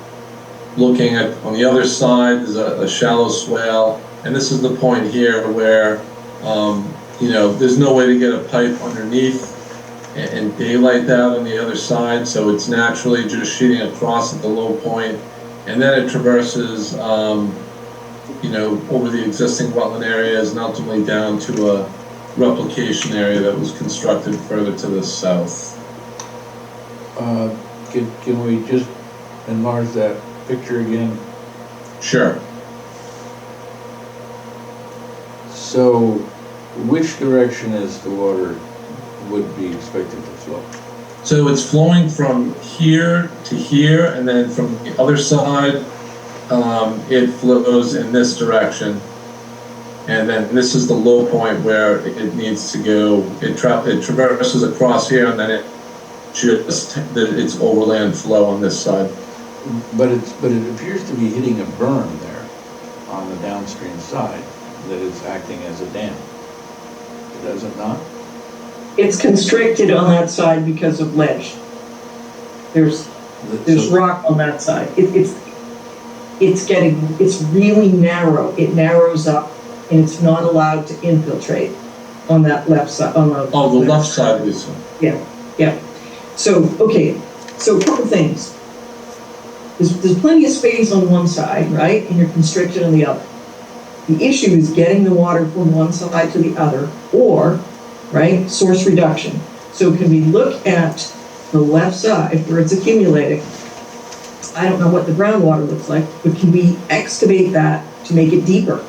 Looking at, on the other side, there's a shallow swale. And this is the point here where, you know, there's no way to get a pipe underneath and daylight that on the other side. So it's naturally just sheeting across at the low point. And then it traverses, you know, over the existing wetland areas and ultimately down to a replication area that was constructed further to the south. Can we just enlarge that picture again? Sure. So, which direction is the water would be expected to flow? So it's flowing from here to here, and then from the other side, it flows in this direction. And then this is the low point where it needs to go. It traverses across here, and then it's overland flow on this side. But it appears to be hitting a berm there on the downstream side that is acting as a dam. Does it not? It's constricted on that side because of ledge. There's rock on that side. It's really narrow. It narrows up, and it's not allowed to infiltrate on that left side. The left side, Lisa. Yeah. So, okay, so a couple things. There's plenty of space on one side, right? And you're constricted on the other. The issue is getting the water from one side to the other, or, right, source reduction. So can we look at the left side where it's accumulating? I don't know what the groundwater looks like, but can we excavate that to make it deeper?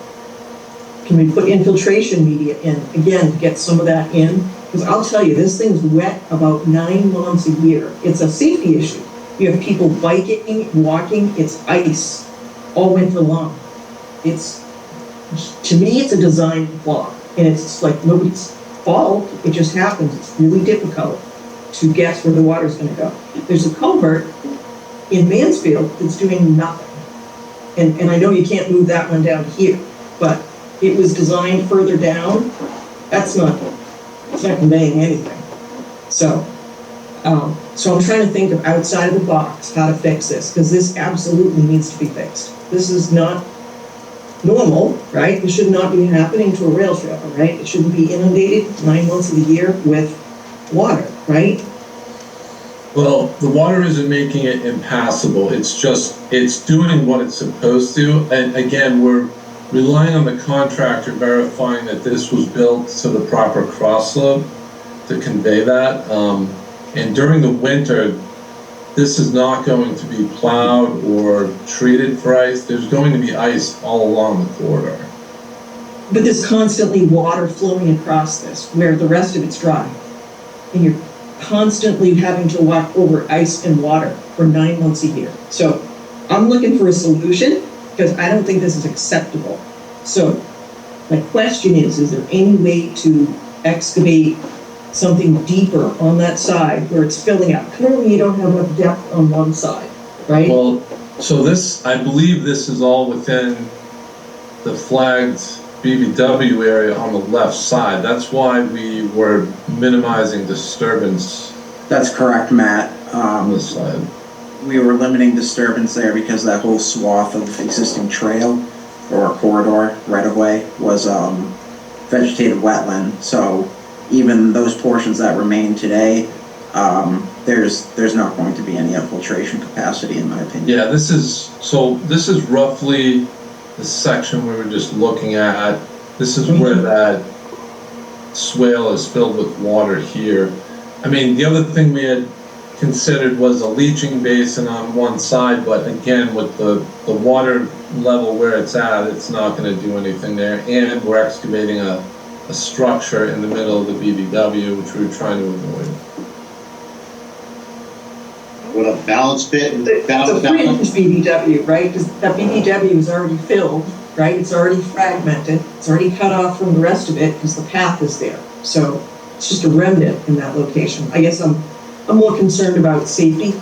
Can we put infiltration media in, again, to get some of that in? Because I'll tell you, this thing's wet about 9 months a year. It's a safety issue. You have people biking, walking, it's ice all winter long. To me, it's a design flaw, and it's like nobody's fault. It just happens. It's really difficult to guess where the water's going to go. There's a culvert in Mansfield that's doing nothing, and I know you can't move that one down here, but it was designed further down. It's not conveying anything. So I'm trying to think of outside of the box how to fix this, because this absolutely needs to be fixed. This is not normal, right? This should not be happening to a rail trail, right? It shouldn't be inundated 9 months of the year with water, right? Well, the water isn't making it impassable. It's doing what it's supposed to. And again, we're relying on the contractor verifying that this was built to the proper cross slope to convey that. And during the winter, this is not going to be plowed or treated for ice. There's going to be ice all along the corridor. But there's constantly water flowing across this, where the rest of it's dry. And you're constantly having to walk over ice and water for 9 months a year. So I'm looking for a solution, because I don't think this is acceptable. So my question is there any way to excavate something deeper on that side where it's filling up? Clearly you don't have enough depth on one side, right? Well, so I believe this is all within the flagged BBW area on the left side. That's why we were minimizing disturbance That's correct, Matt. on this side? We were limiting disturbance there because that whole swath of existing trail or corridor right-of-way was vegetated wetland. So even those portions that remain today, there's not going to be any infiltration capacity, in my opinion. Yeah, this is roughly the section we were just looking at. This is where that swale is filled with water here. I mean, the other thing we had considered was a leaching basin on one side, but again, with the water level where it's at, it's not going to do anything there. And we're excavating a structure in the middle of the BBW, which we were trying to avoid. With a balance pit and It's a balance. 3-inch BBW, right? 'Cause that BBW is already filled, right? It's already fragmented. It's already cut off from the rest of it because the path is there. So it's just a remnant in that location. I guess I'm more concerned about safety,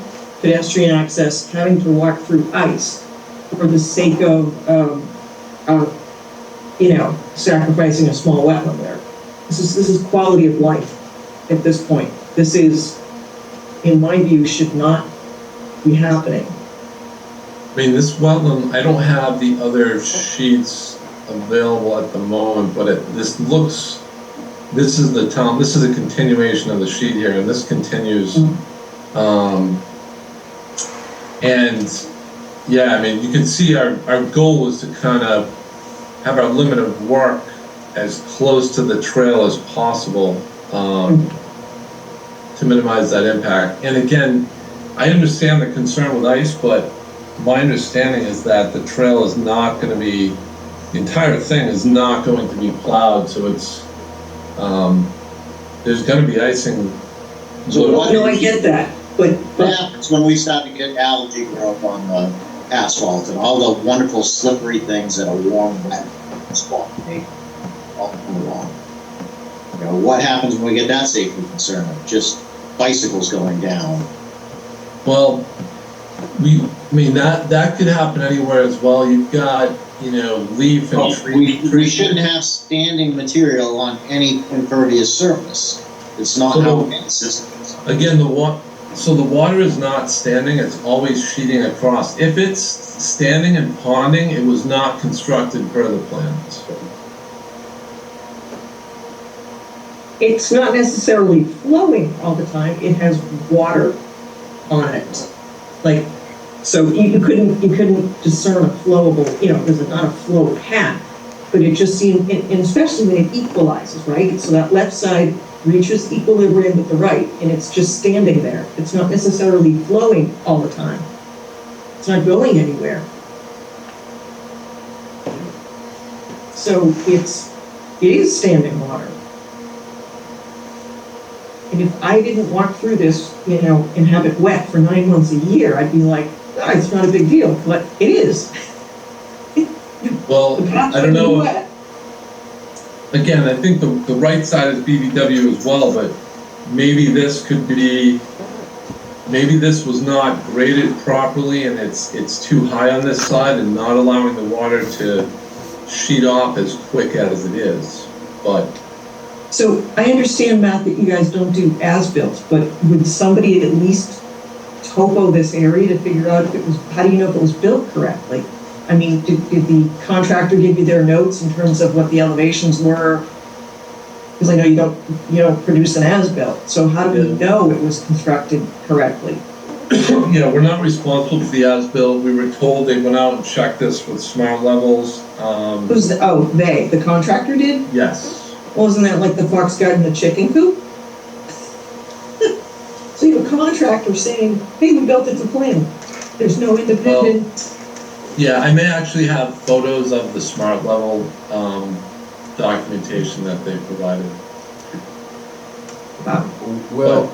pedestrian access, having to walk through ice for the sake of, sacrificing a small wetland there. This is quality of life at this point. This is, in my view, should not be happening. I mean, this wetland, I don't have the other sheets available at the moment, but this is the town, this is a continuation of the sheet here, and this continues. And yeah, I mean, you can see our goal was to kind of have our limit of work as close to the trail as possible, to minimize that impact. And again, I understand the concern with ice, but my understanding is that the trail is not going to be, the entire thing is not going to be plowed, so it's, there's going to be icing. So what? No, I get that, but What happens when we start to get algae growth on the asphalt and all the wonderful slippery things that a warm, wet spot make all along? You know, what happens when we get that safety concern of just bicycles going down? Well, I mean, that could happen anywhere as well. You've got, leaf and tree. We shouldn't have standing material on any impervious surface. It's not how the system is. Again, the water is not standing, it's always sheeting across. If it's standing and ponding, it was not constructed per the plans. it's not necessarily flowing all the time. It has water on it. Like, so you couldn't discern a flowable, there's not a flow path, but it just seemed, and especially when it equalizes, right? So that left side reaches equilibrium with the right, and it's just standing there. It's not necessarily flowing all the time. It's not going anywhere. So it is standing water. And if I didn't walk through this, and have it wet for 9 months a year, I'd be like, oh, it's not a big deal, but it is. Well, I don't know. Again, I think the right side is BVW as well, but maybe this was not graded properly and it's too high on this side and not allowing the water to sheet off as quick as it is, but. So I understand, Matt, that you guys don't do as-built, but would somebody at least topo this area to figure out if it was, how do you know if it was built correctly? I mean, did the contractor give you their notes in terms of what the elevations were? Because I know you don't produce an as-built, so how do we know it was constructed correctly? Yeah, we're not responsible for the as-built. We were told they went out and checked this with smart levels. The contractor did? Yes. Wasn't that like the fox guard in the chicken coop? So you have a contractor saying, hey, we built it to plan. There's no independent. Yeah, I may actually have photos of the smart level documentation that they provided. Well,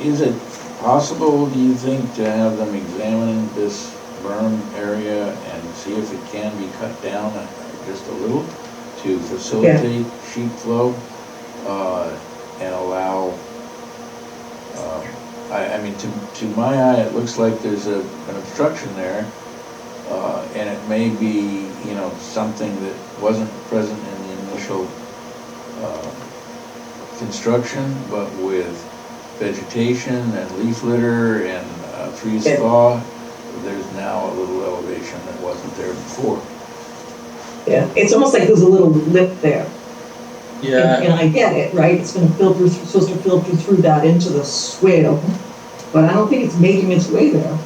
is it possible, do you think, to have them examine this berm area and see if it can be cut down just a little to facilitate sheet flow and allow, I mean, to my eye, it looks like there's an obstruction there, and it may be, something that wasn't present in the initial construction, but with vegetation and leaf litter and freeze Yeah. thaw, there's now a little elevation that wasn't there before. Yeah, it's almost like there's a little lip there. Yeah, And I get it, right? It's gonna filter, supposed to filter through that into the swale, but I don't think it's making its way there.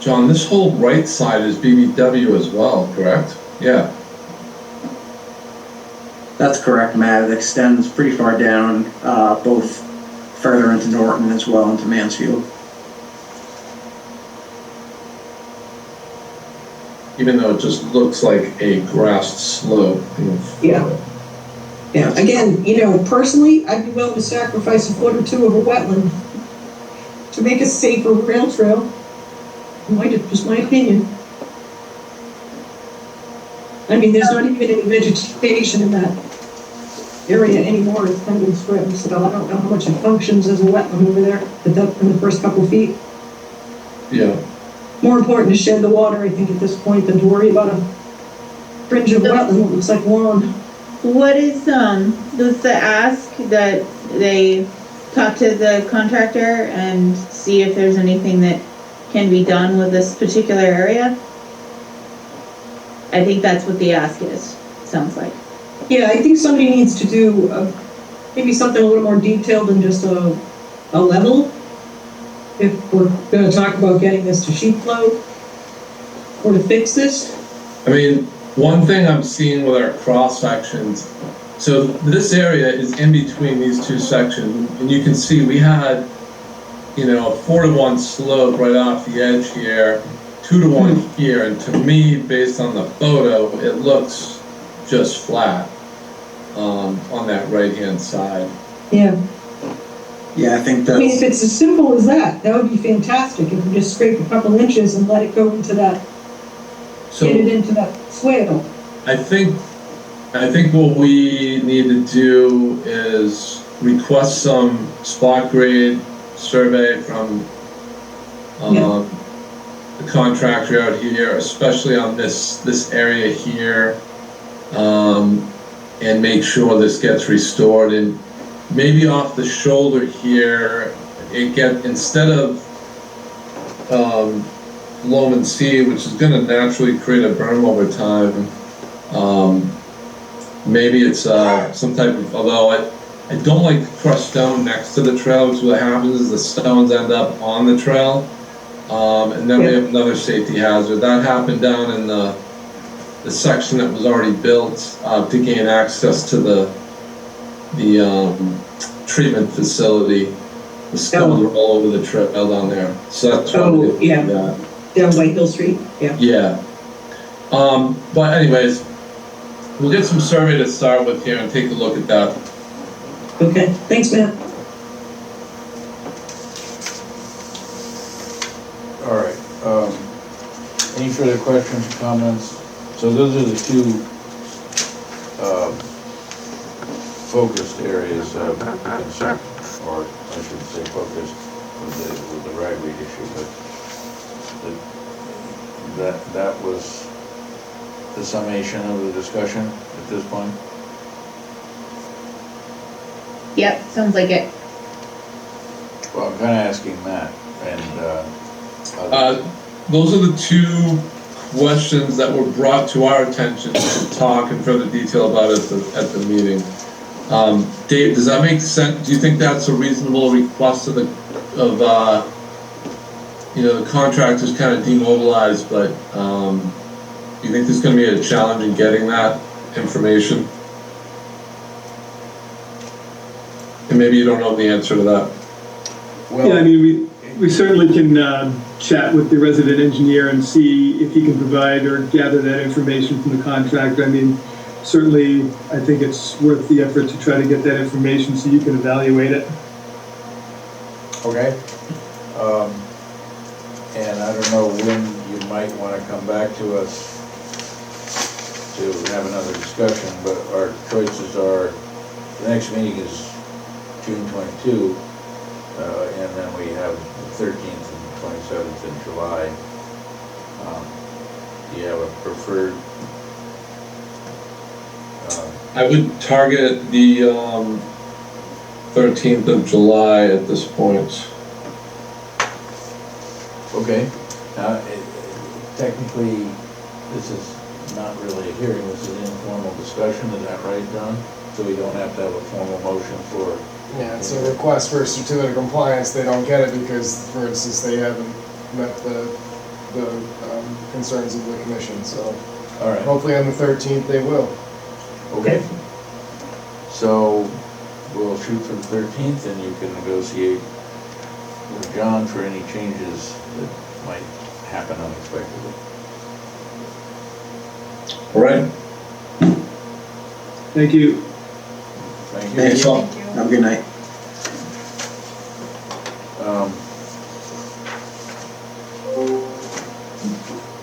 John, this whole right side is BBW as well, correct? Yeah. That's correct, Matt. It extends pretty far down, both further into Norton as well into Mansfield. Even though it just looks like a grassed slope. Yeah. Yeah, again, personally, I'd be willing to sacrifice a foot or two of a wetland to make a safer rail trail. Just my opinion. I mean, there's not even any vegetation in that area anymore. It's kind of been spread, so I don't know how much it functions as a wetland over there, but that in the first couple feet. Yeah. More important to shed the water, I think, at this point than to worry about a fringe of wetland that looks like lawn. What is, was the ask that they talk to the contractor and see if there's anything that can be done with this particular area? I think that's what the ask is, sounds like. Yeah, I think somebody needs to do maybe something a little more detailed than just a level. If we're gonna talk about getting this to sheet flow or to fix this. I mean, one thing I'm seeing with our cross sections, so this area is in between these two sections, and you can see we had, a 4-to-1 slope right off the edge here, 2-to-1 here, and to me, based on the photo, it looks just flat on that right-hand side. Yeah. Yeah, I think I mean, if that's, it's as simple as that, that would be fantastic. If we just scrape a couple inches and let it go into that, So get it into that swale. I think what we need to do is request some spot grade survey from the contractor out here, especially on this area here, and make sure this gets restored. And maybe off the shoulder here, instead of loam and seed, which is going to naturally create a berm over time, maybe it's some type of, although I don't like the crushed stone next to the trail, because what happens is the stones end up on the trail, and then we have another safety hazard. That happened down in the section that was already built to gain access to the treatment facility. The stones were all over the trail down there, so that's why we did that. Down White Hill Street, yeah. Yeah. But anyways, we'll get some survey to start with here and take a look at that. Okay, thanks, Matt. All right, any further questions, comments? So those are the two, focused areas of concern, or I should say focused with the ragweed issue, but that was the summation of the discussion at this point? Yep, sounds like it. Well, I'm kinda asking Matt, and, Those are the two questions that were brought to our attention to talk in further detail about it at the meeting. Dave, does that make sense? Do you think that's a reasonable request of the contractor's kind of demobilized, but do you think there's going to be a challenge in getting that information? And maybe you don't know the answer to that. well. Yeah, I mean, we certainly can chat with the resident engineer and see if he can provide or gather that information from the contractor. I mean, certainly, I think it's worth the effort to try to get that information so you can evaluate it. Okay. And I don't know when you might want to come back to us to have another discussion, but our choices are, the next meeting is June 22, and then we have the 13th and 27th in July. Do you have a preferred? I would target the 13th of July at this point. Okay, now, technically, this is not really a hearing, this is an informal discussion, is that right, John? So we don't have to have a formal motion for, Yeah, it's a request for a certificate of compliance, they don't get it because, for instance, they haven't met the concerns of the commission, so all right, hopefully on the 13th they will. okay. So, we'll shoot for the 13th, and you can negotiate with John for any changes that might happen unexpectedly. All right. Thank you. Thank you. Thanks all. Thank you. Have a good night.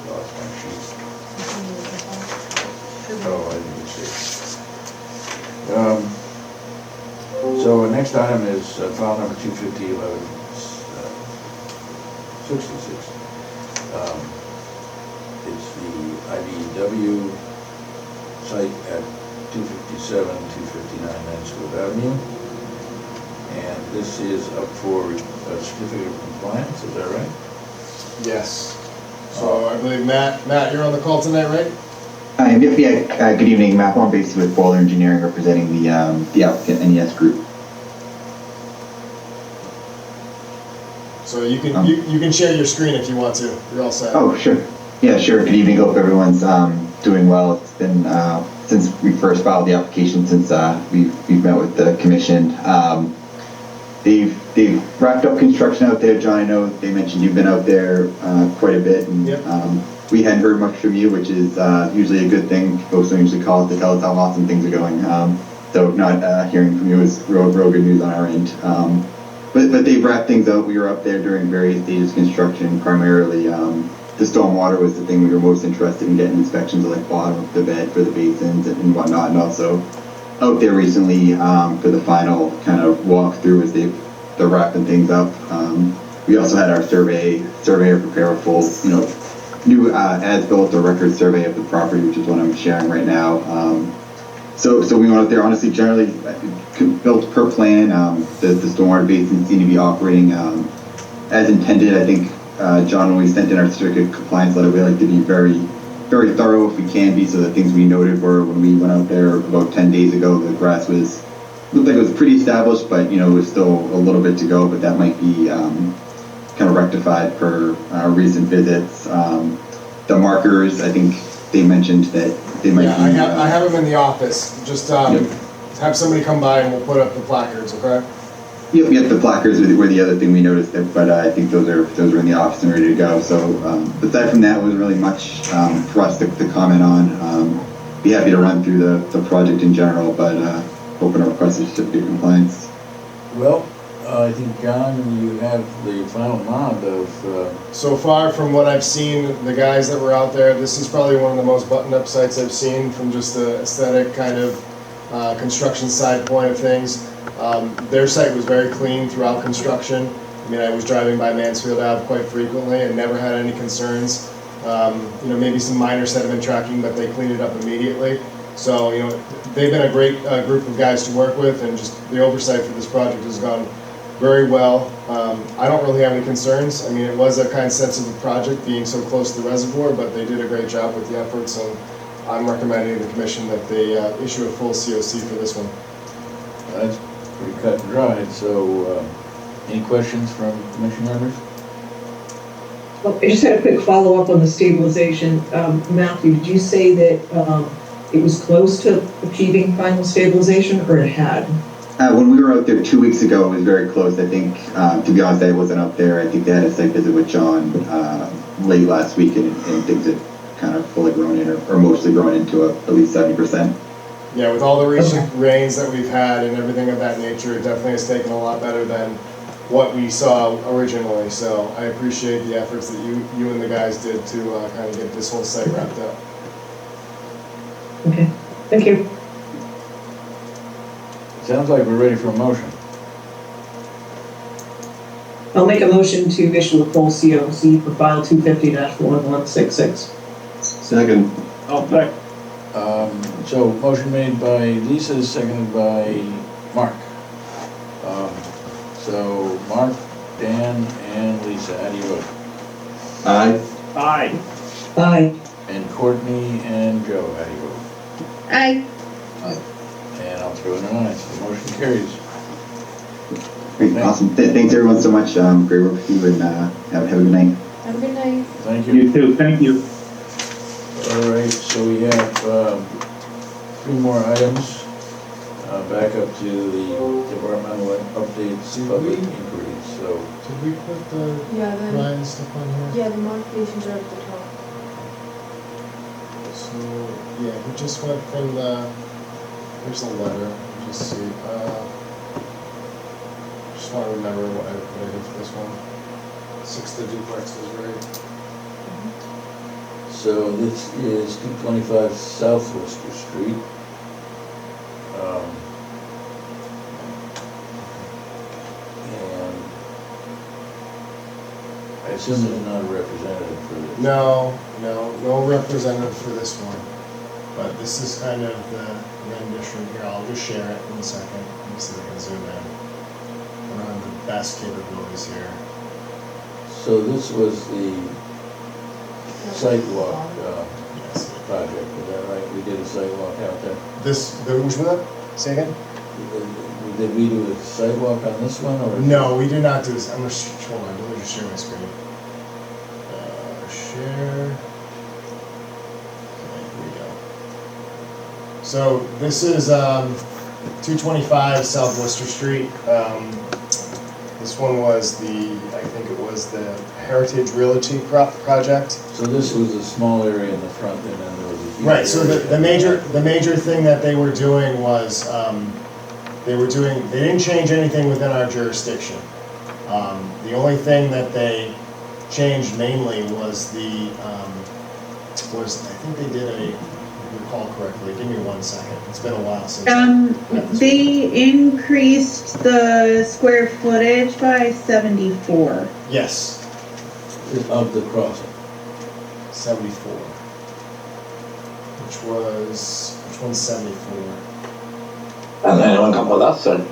Lost my sheet. Oh, I didn't see. So next item is file number 250-1166. It's the IBEW site at 257, 259 Mansfield Avenue. And this is up for a certificate of compliance, is that right? Yes. So I believe Matt, you're on the call tonight, right? Good evening, Matt Horn, based with Boiler Engineering, representing the applicant NES Group. So you can share your screen if you want to. You're all set. Oh, sure. Yeah, sure. Good evening. Hope everyone's doing well. It's been since we first filed the application, since we've met with the commission. They've wrapped up construction out there. John, I know they mentioned you've been out there quite a bit, and Yep. we hadn't heard much from you, which is usually a good thing. Folks don't usually call us to tell us how awesome things are going. So not hearing from you is real good news on our end. But they've wrapped things up. We were up there during various stages of construction. Primarily, the stormwater was the thing we were most interested in getting inspections of, like bottom of the bed for the basins and whatnot, and also out there recently for the final kind of walkthrough as they're wrapping things up. We also had our surveyor prepare a full, new as-built or record survey of the property, which is what I'm sharing right now. So we went out there, honestly, generally built per plan. The stormwater basins seem to be operating as intended. I think, John, when we sent in our certificate of compliance letter, we like to be very, very thorough if we can be, so the things we noted were when we went out there about 10 days ago, the grass looked like it was pretty established, but, it was still a little bit to go, but that might be kind of rectified per recent visits. The markers, I think they mentioned that they might Yeah, be... I have them in the office. Just have somebody come by and we'll put up the placards, okay? Yep, the placards were the other thing we noticed, but I think those are in the office and ready to go. So aside from that, wasn't really much for us to comment on. Be happy to run through the project in general, but hoping to request a certificate of compliance. Well, I think, John, you have the final amount of... So far from what I've seen, the guys that were out there, this is probably one of the most buttoned-up sites I've seen from just the aesthetic kind of construction side point of things. Their site was very clean throughout construction. I mean, I was driving by Mansfield Ave quite frequently and never had any concerns. Maybe some minor sediment tracking, but they cleaned it up immediately. So, they've been a great group of guys to work with, and just the oversight for this project has gone very well. I don't really have any concerns. I mean, it was a kind of sensitive project being so close to the reservoir, but they did a great job with the efforts, and I'm recommending to the commission that they issue a full COC for this one. That's pretty cut and dried, so any questions from commission members? Well, I just had a quick follow-up on the stabilization. Matthew, did you say that it was close to achieving final stabilization, or it had? When we were out there 2 weeks ago, it was very close. I think, to be honest, I wasn't out there. I think they had a site visit with John late last week, and things had kind of fully grown in, or mostly grown into at least 70%. Yeah, with all the recent rains that we've had and everything of that nature, it definitely has taken a lot better than what we saw originally. So I appreciate the efforts that you and the guys did to kind of get this whole site wrapped up. Okay, thank you. Sounds like we're ready for a motion. I'll make a motion to issue a full COC for file 250-1166. Second. I'll second. So motion made by Lisa, seconded by Mark. So Mark, Dan, and Lisa, how do you vote? Aye. Aye. Aye. And Courtney and Joe, how do you vote? Aye. And I'll throw in an aye, so the motion carries. Great, awesome. Thanks everyone so much. Great work with you, and have a good night. Have a good night. Thank you. You too, thank you. All right, so we have three more items. Back up to the departmental updates, public inquiries, so. Did we put the Yeah, Ryan stuff on here? yeah, the modifications are at the top. So, yeah, we just went from here's the letter, just see, just want to remember what I did for this one. 6 the duplex was right. So this is 225 South Worcester Street. And I assume there's not a representative for this. No representative for this one. But this is kind of the rendition here. I'll just share it in a second. Let me see if I can zoom in. I don't have the best capabilities here. So this was the sidewalk Yes. project, is that right? We did a sidewalk out there. Which one? Say again? Did we do a sidewalk on this one, or? No, we did not do this. I'm gonna, hold on, let me just share my screen. Share. Okay, here we go. So this is 225 South Worcester Street. This one was I think it was the Heritage Realty project. So this was a small area in the front, and then there was a huge Right, so area. the major thing that they were doing was, they didn't change anything within our jurisdiction. The only thing that they changed mainly was I think they did if I recall correctly, give me 1 second, it's been a while since. They increased the square footage by 74. Yes, Of the crossing. 74. Which one's 74? Has anyone come with us, or?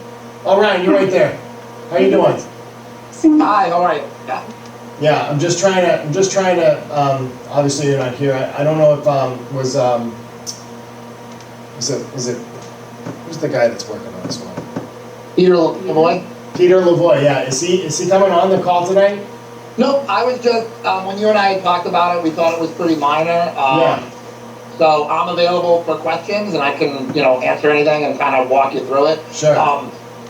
Oh, Ryan, you're right there. How you doing? Hi, all right, yeah. Yeah, I'm just trying to, obviously you're not here. I don't know if, was it, who's the guy that's working on this one? Peter Lavoy? Peter Lavoy, yeah. Is he coming on the call tonight? No, I was just, when you and I had talked about it, we thought it was pretty minor. Yeah. So I'm available for questions and I can, answer anything and kind of walk you through it. Sure.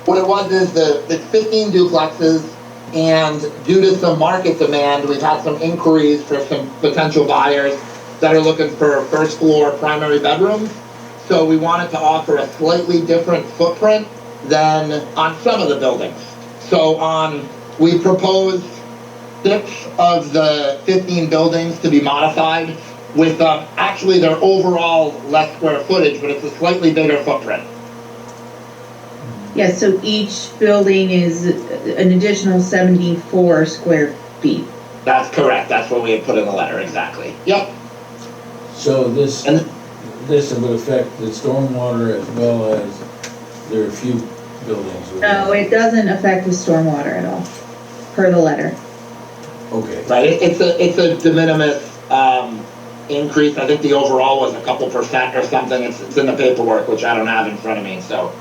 What it was is it's 15 duplexes, and due to some market demand, we've had some inquiries for some potential buyers that are looking for first floor primary bedrooms. So we wanted to offer a slightly different footprint than on some of the buildings. So we proposed 6 of the 15 buildings to be modified with actually their overall less square footage, but it's a slightly bigger footprint. Yeah, so each building is an additional 74 square feet. That's correct. That's what we had put in the letter, exactly. Yep. So this would affect the stormwater as well as there are a few buildings. within- No, it doesn't affect the stormwater at all, per the letter. Okay. Right, it's a de minimis increase. I think the overall was a couple % or something. It's in the paperwork, which I don't have in front of me, so.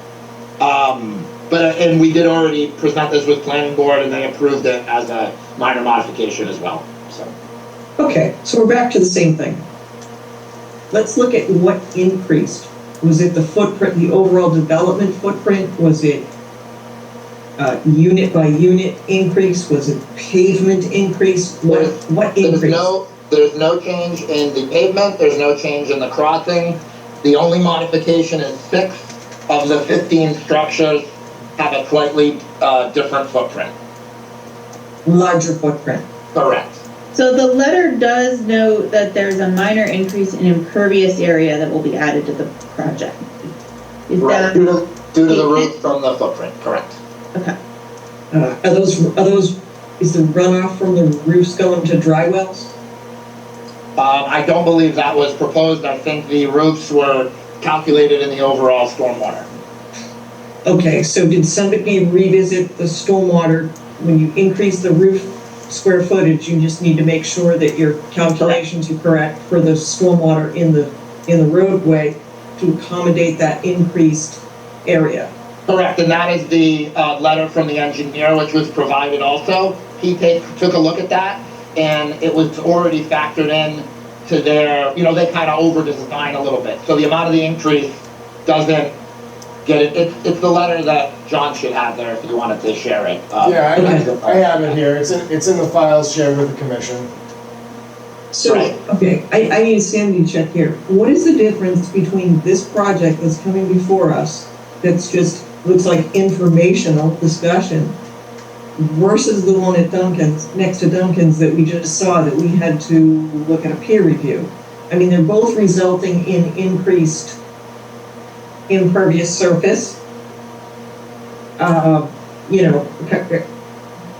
And we did already present this with planning board and they approved it as a minor modification as well, so. Okay, so we're back to the same thing. Let's look at what increased. Was it the footprint, the overall development footprint? Was it unit by unit increase? Was it pavement increase? What increase? There's no change in the pavement, there's no change in the crossing. The only modification is 6 of the 15 structures have a slightly different footprint. Larger footprint. Correct. So the letter does note that there's a minor increase in impervious area that will be added to the project. Is Right, that due to the roof from the footprint, correct. okay? Are those, is the runoff from the roofs going to dry wells? I don't believe that was proposed. I think the roofs were calculated in the overall stormwater. Okay, so did somebody revisit the stormwater? When you increase the roof square footage, you just need to make sure that your calculations are correct for the stormwater in the roadway to accommodate that increased area. Correct, and that is the letter from the engineer, which was provided also. He took a look at that, and it was already factored in to their, they kind of over-design a little bit. So the amount of the increase doesn't get it. It's the letter that John should have there if you wanted to share it. Yeah, I have it here. It's in the files shared with the commission. So, okay, I need a sanity check here. What is the difference between this project that's coming before us, that's just, looks like informational discussion, versus the one at Duncan's, next to Duncan's that we just saw that we had to look at a peer review? I mean, they're both resulting in increased impervious surface,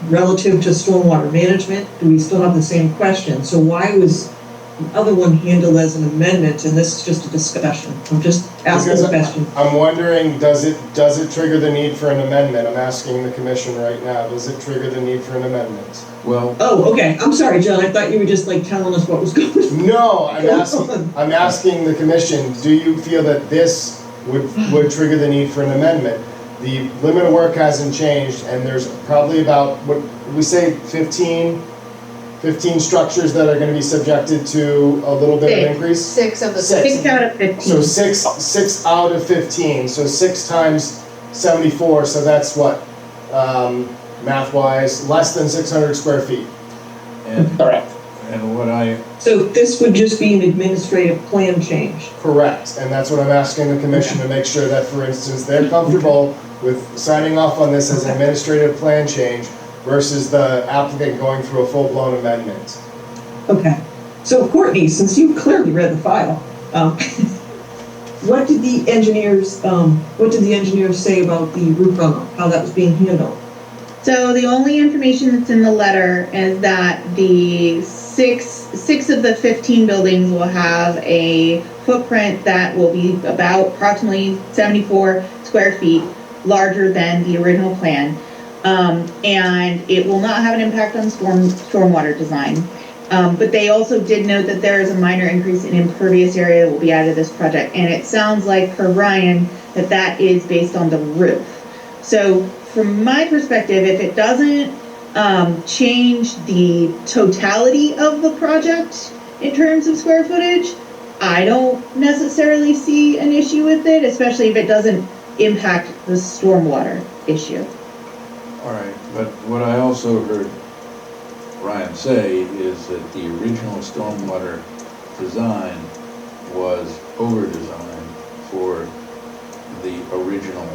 relative to stormwater management. Do we still have the same question? So why was the other one handled as an amendment and this is just a discussion? I'm just asking the question. I'm wondering, does it trigger the need for an amendment? I'm asking the commission right now. Does it trigger the need for an amendment? Well. Oh, okay. I'm sorry, John. I thought you were just like telling us what was going on. No, I'm asking the commission, do you feel that this would trigger the need for an amendment? The limit of work hasn't changed, and there's probably about, what we say, 15 structures that are gonna be subjected to a little bit of increase? 6 of the Six out of 15. So six out of 15, so 6 times 74, so that's what, math-wise, less than 600 square feet. Correct. And what I, So this would just be an administrative plan change? Correct, and that's what I'm asking the commission to make sure that, for instance, they're comfortable with signing off on this as an administrative plan change versus the applicant going through a full-blown amendment. Okay. So Courtney, since you clearly read the file, what did the engineers say about the roof runoff, how that was being handled? So the only information that's in the letter is that the six of the 15 buildings will have a footprint that will be about approximately 74 square feet larger than the original plan. And it will not have an impact on stormwater design. But they also did note that there is a minor increase in impervious area that will be added to this project. And it sounds like, per Ryan, that is based on the roof. So from my perspective, if it doesn't change the totality of the project in terms of square footage, I don't necessarily see an issue with it, especially if it doesn't impact the stormwater issue. all right, but what I also heard Ryan say is that the original stormwater design was over-designed for the original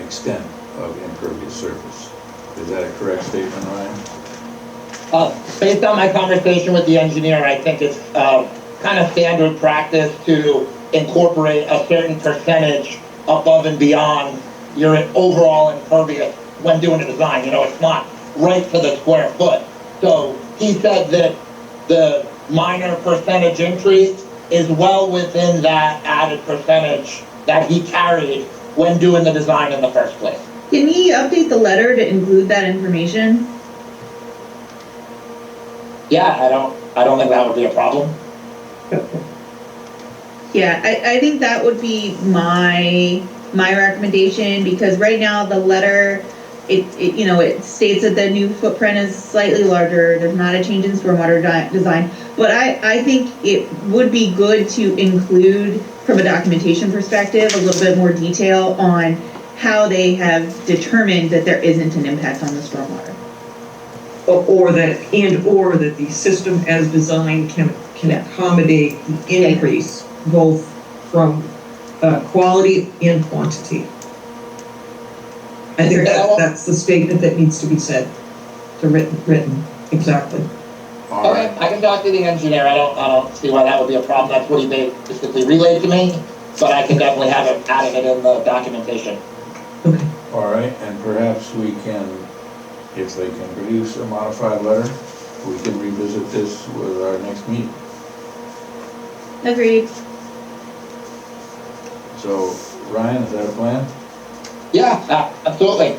extent of impervious surface. Is that a correct statement, Ryan? Based on my conversation with the engineer, I think it's kind of standard practice to incorporate a certain percentage above and beyond your overall impervious when doing a design. It's not right to the square foot. So he said that the minor percentage increase is well within that added percentage that he carried when doing the design in the first place. Can he update the letter to include that information? Yeah, I don't think that would be a problem. Yeah, I think that would be my recommendation, because right now the letter, it states that the new footprint is slightly larger, there's not a change in stormwater design, but I think it would be good to include, from a documentation perspective, a little bit more detail on how they have determined that there isn't an impact on the stormwater. Or that the system as designed can accommodate the increase, both from quality and quantity. I think that's the statement that needs to be said, written, exactly. Okay, I can talk to the engineer. I don't see why that would be a problem. That's what he basically relayed to me, but I can definitely have it added in the documentation. All right, and perhaps we can, if they can produce a modified letter, we can revisit this with our next meeting. Agreed. So, Ryan, is that a plan? Yeah, absolutely.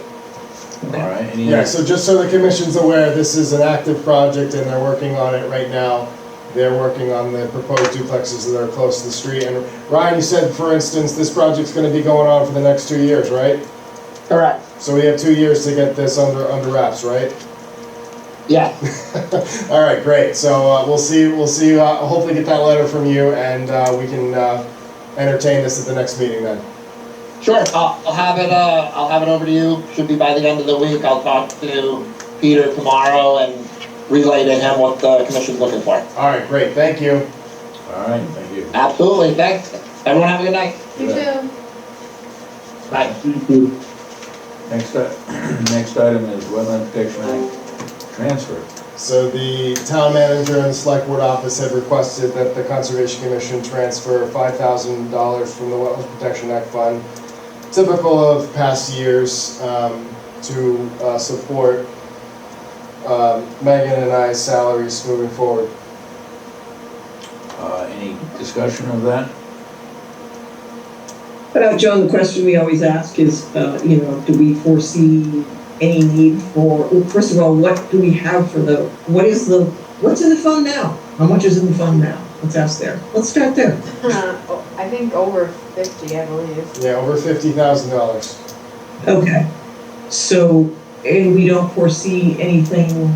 All right, any? Yeah, so just so the commission's aware, this is an active project and they're working on it right now. They're working on the proposed duplexes that are close to the street. And Ryan, you said, for instance, this project's gonna be going on for the next 2 years, right? Correct. So we have 2 years to get this under wraps, right? Yeah. All right, great. So we'll see, hopefully get that letter from you and we can entertain this at the next meeting then. Sure, I'll have it over to you, should be by the end of the week. I'll talk to Peter tomorrow and relay to him what the commission's looking for. All right, great, thank you. All right, thank you. Absolutely, thanks. Everyone have a good night. You too. Bye. Next item is Wetland Protection Act transfer. So the town manager and the select board office have requested that the Conservation Commission transfer $5,000 from the Wetlands Protection Act fund, typical of past years, to support Megan and I's salaries moving forward. Any discussion of that? John, the question we always ask is, do we foresee any need for, well, first of all, what do we have for what's in the fund now? How much is in the fund now? Let's ask there. Let's start there. I think over 50, I believe. Yeah, over $50,000. Okay. So, and we don't foresee anything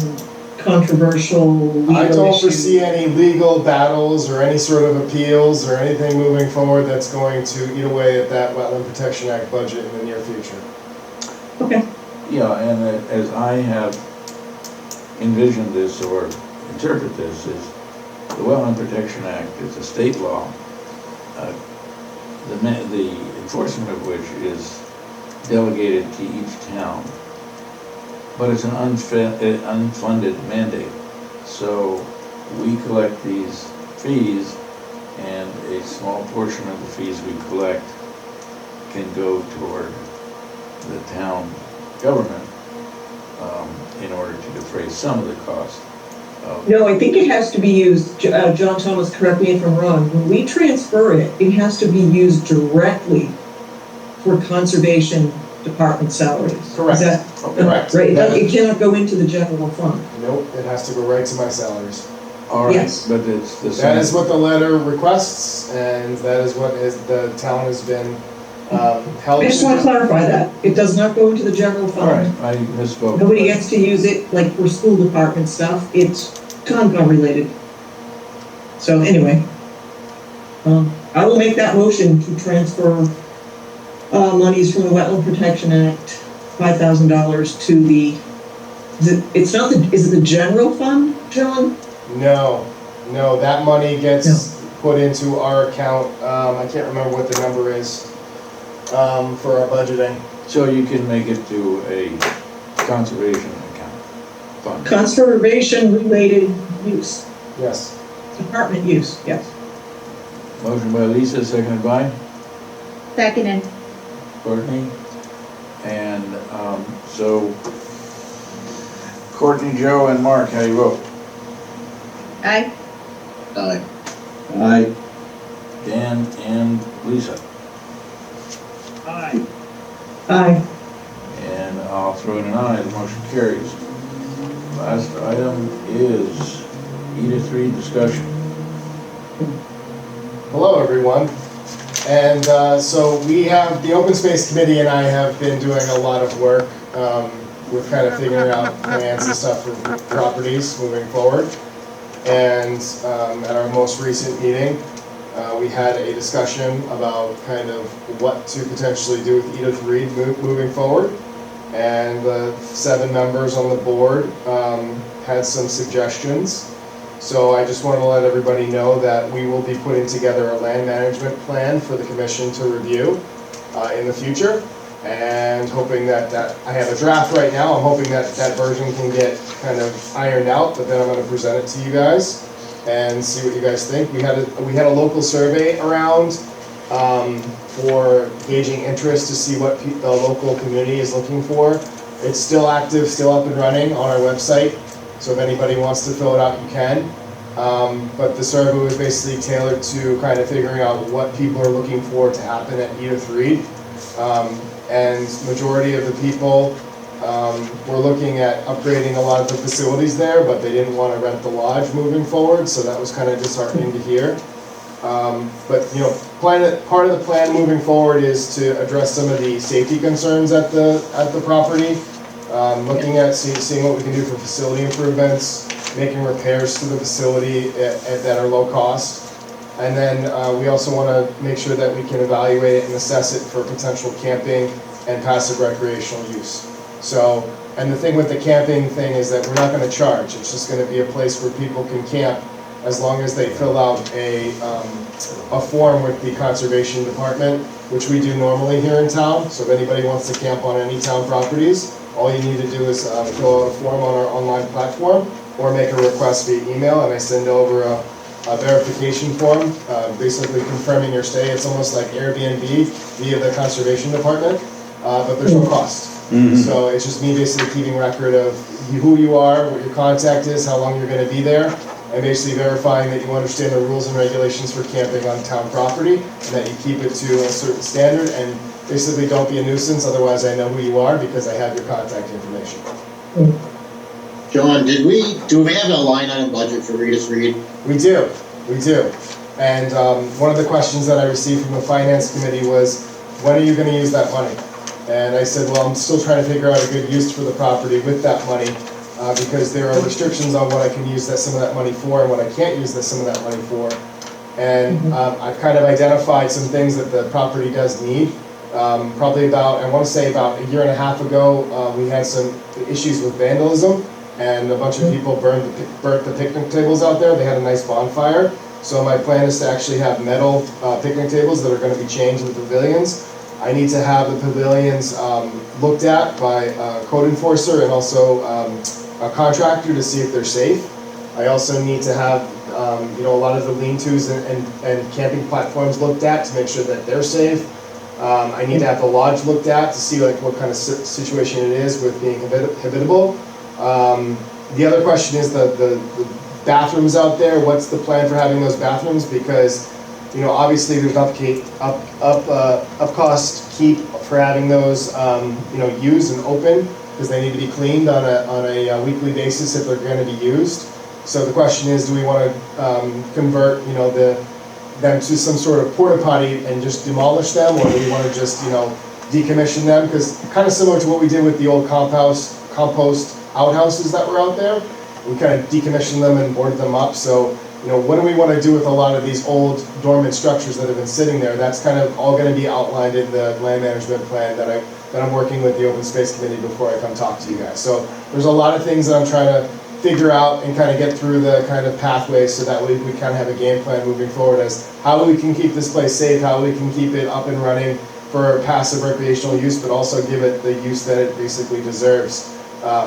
controversial, legal I don't issue? foresee any legal battles or any sort of appeals or anything moving forward that's going to eat away at that Wetland Protection Act budget in the near future. Okay. Yeah, and as I have envisioned this or interpret this, is the Wetland Protection Act is a state law, the enforcement of which is delegated to each town. But it's an unfunded mandate. So we collect these fees, and a small portion of the fees we collect can go toward the town government in order to defray some of the cost. No, I think it has to be used, John Thomas, correct me if I'm wrong, when we transfer it, it has to be used directly for conservation department salaries. Correct. Is that Correct. right? It cannot go into the general fund. Nope, it has to go right to my salaries. All right, Yes. but it's the same. That is what the letter requests, and that is what the town has been held I just want to clarify that. It does not go into the general All right, fund. I misspoke. Nobody gets to use it like for school department stuff. It's Concom related. So anyway, I will make that motion to transfer monies from the Wetland Protection Act, $5,000 to the, is it the general fund, John? No, that money gets put into our account. I can't remember what the number is for our budgeting. So you can make it to a conservation account fund. Conservation related use, Yes. department use, yes. Motion by Lisa, seconded by Seconded. Courtney. And so Courtney, Joe, and Mark, how do you vote? Aye. Aye. Aye. Dan and Lisa. Aye. Aye. And I'll throw in an aye, the motion carries. Last item is E3 discussion. Hello, everyone. And so we have, the Open Space Committee and I have been doing a lot of work with kind of figuring out plans and stuff for properties moving forward. And at our most recent meeting, we had a discussion about kind of what to potentially do with Edith Reed moving forward. And the 7 members on the board had some suggestions. So I just want to let everybody know that we will be putting together a land management plan for the commission to review in the future. And hoping that I have a draft right now. I'm hoping that version can get kind of ironed out, but then I'm going to present it to you guys and see what you guys think. We had a local survey around for gauging interest to see what the local community is looking for. It's still active, still up and running on our website. So if anybody wants to fill it out, you can. But the survey was basically tailored to kind of figuring out what people are looking for to happen at Edith Reed. And majority of the people were looking at upgrading a lot of the facilities there, but they didn't want to rent the lodge moving forward, so that was kind of disheartening to hear. But you know, part of the plan moving forward is to address some of the safety concerns at the property. Looking at seeing what we can do for facility improvements, making repairs to the facility that are low cost. And then we also want to make sure that we can evaluate it and assess it for potential camping and passive recreational use. So, and the thing with the camping thing is that we're not going to charge. It's just going to be a place where people can camp as long as they fill out a form with the Conservation Department, which we do normally here in town. So if anybody wants to camp on any town properties, all you need to do is fill out a form on our online platform or make a request via email, and I send over a verification form, basically confirming your stay. It's almost like Airbnb via the Conservation Department, but there's no cost. So it's just me basically keeping record of who you are, what your contact is, how long you're going to be there, and basically verifying that you understand the rules and regulations for camping on town property, and that you keep it to a certain standard, and basically don't be a nuisance, otherwise I know who you are because I have your contact information. John, do we have a line item budget for Edith Reed? We do. And one of the questions that I received from the Finance Committee was, when are you going to use that money? And I said, well, I'm still trying to figure out a good use for the property with that money, because there are restrictions on what I can use some of that money for and what I can't use some of that money for. And I've kind of identified some things that the property does need. Probably about, I want to say about a year and a half ago, we had some issues with vandalism, and a bunch of people burnt the picnic tables out there. They had a nice bonfire. So my plan is to actually have metal picnic tables that are going to be changed in the pavilions. I need to have the pavilions looked at by a code enforcer and also a contractor to see if they're safe. I also need to have a lot of the lean-tos and camping platforms looked at to make sure that they're safe. I need to have the lodge looked at to see what kind of situation it is with being habitable. The other question is the bathrooms out there. What's the plan for having those bathrooms? Because obviously there's up cost keep for having those used and open, because they need to be cleaned on a weekly basis if they're going to be used. So the question is, do we want to convert them to some sort of porta potty and just demolish them, or do we want to just decommission them? Because kind of similar to what we did with the old compost outhouses that were out there, we kind of decommissioned them and boarded them up. So what do we want to do with a lot of these old dormant structures that have been sitting there? That's kind of all going to be outlined in the land management plan that I'm working with the Open Space Committee before I come talk to you guys. So there's a lot of things that I'm trying to figure out and kind of get through the kind of pathways, so that way we kind of have a game plan moving forward as how we can keep this place safe, how we can keep it up and running for passive recreational use, but also give it the use that it basically deserves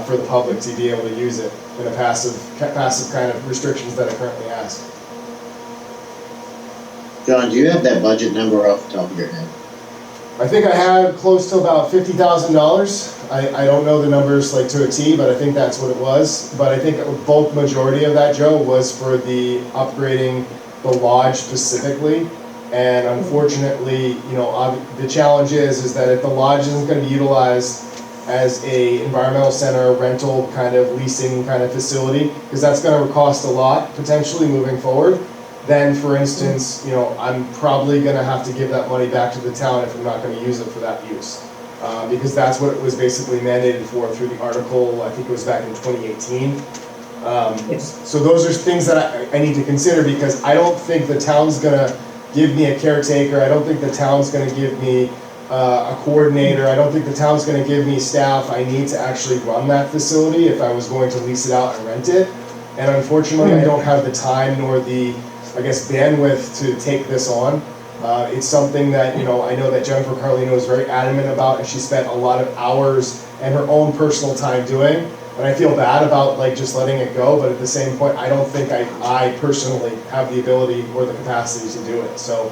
for the public to be able to use it in a passive kind of restrictions that it currently has. John, do you have that budget number off the top of your head? I think I had close to about $50,000. I don't know the numbers to a T, but I think that's what it was. But I think the bulk majority of that, Joe, was for the upgrading the lodge specifically. And unfortunately, the challenge is that if the lodge isn't going to be utilized as a environmental center, rental kind of leasing kind of facility, because that's going to cost a lot potentially moving forward, then for instance, I'm probably going to have to give that money back to the town if I'm not going to use it for that use. Because that's what it was basically mandated for through the article, I think it was back in 2018. So those are things that I need to consider, because I don't think the town's going to give me a caretaker. I don't think the town's going to give me a coordinator. I don't think the town's going to give me staff. I need to actually run that facility if I was going to lease it out and rent it. And unfortunately, I don't have the time nor the, bandwidth to take this on. It's something that, I know that Jennifer Carlino is very adamant about, and she spent a lot of hours and her own personal time doing. And I feel bad about just letting it go, but at the same point, I don't think I personally have the ability or the capacity to do it. So,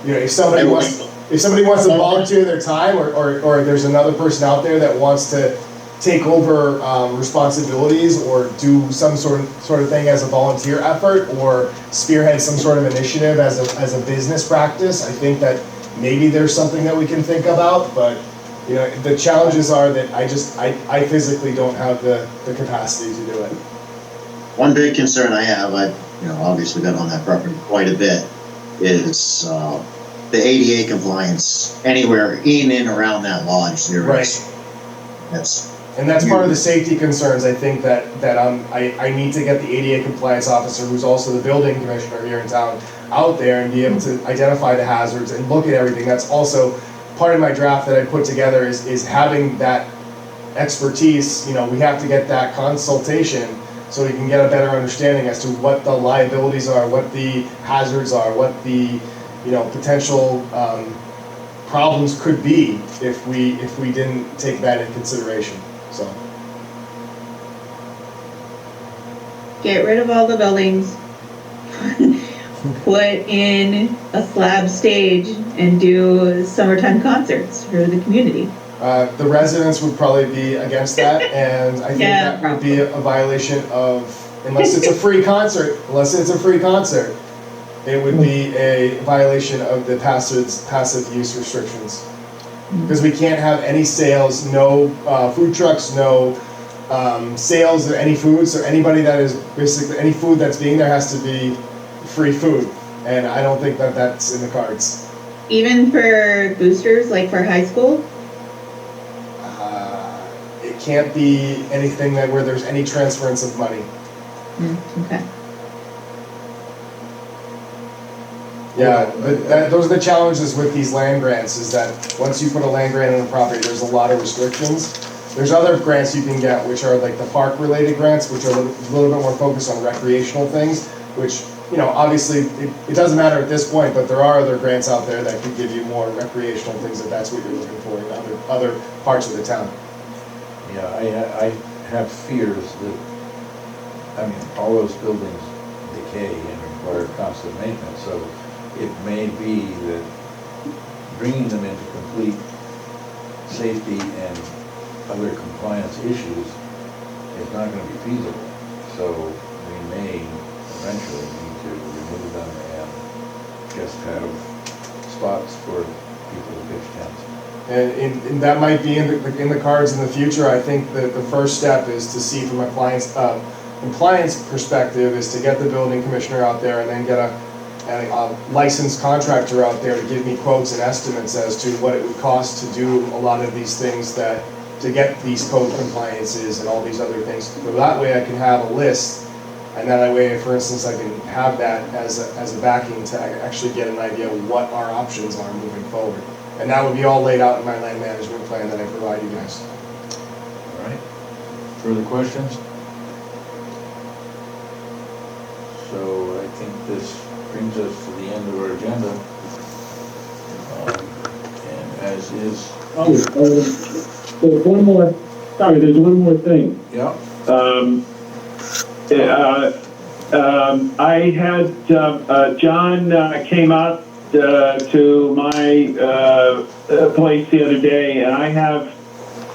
if somebody wants to volunteer their time, or there's another person out there that wants to take over responsibilities or do some sort of thing as a volunteer effort or spearhead some sort of initiative as a business practice. I think that maybe there's something that we can think about, but you know, the challenges are that I physically don't have the capacity to do it. One big concern I have, I've obviously been on that property quite a bit, is the ADA compliance anywhere in and around that lodge. And that's part of the safety concerns. I think that I need to get the ADA compliance officer, who's also the building commissioner here in town, out there and be able to identify the hazards and look at everything. That's also part of my draft that I put together is having that expertise. You know, we have to get that consultation so we can get a better understanding as to what the liabilities are, what the hazards are, what the potential problems could be if we didn't take that into consideration. So Get rid of all the buildings, put in a slab stage, and do summertime concerts for the community. the residents would probably be against that, and I think that would be a violation of, unless it's a free concert, it would be a violation of the passive use restrictions. Because we can't have any sales, no food trucks, no sales of any foods, or anybody that is basically, any food that's being there has to be free food. And I don't think that that's in the cards. Even for boosters, like for high school? It can't be anything that where there's any transference of money. Okay. Yeah, but those are the challenges with these land grants, is that once you put a land grant on a property, there's a lot of restrictions. There's other grants you can get, which are like the park-related grants, which are a little bit more focused on recreational things, which, you know, obviously, it doesn't matter at this point, but there are other grants out there that could give you more recreational things if that's what you're looking for in other parts of the town. Yeah, I have fears that, I mean, all those buildings decay and require constant maintenance, so it may be that bringing them into complete safety and other compliance issues is not going to be feasible. So we may eventually need to remove them and just have spots for people to pitch tents. And that might be in the cards in the future. I think that the first step is to see from a compliance perspective is to get the building commissioner out there and then get a licensed contractor out there to give me quotes and estimates as to what it would cost to do a lot of these things to get these code compliances and all these other things. So that way I can have a list, and that way, for instance, I can have that as a backing to actually get an idea of what our options are moving forward. And that would be all laid out in my land management plan that I provide you guys. All right. Further questions? So I think this brings us to the end of our agenda. And as is... There's one more, there's one more thing. Yeah. I had, John came out to my place the other day, and I have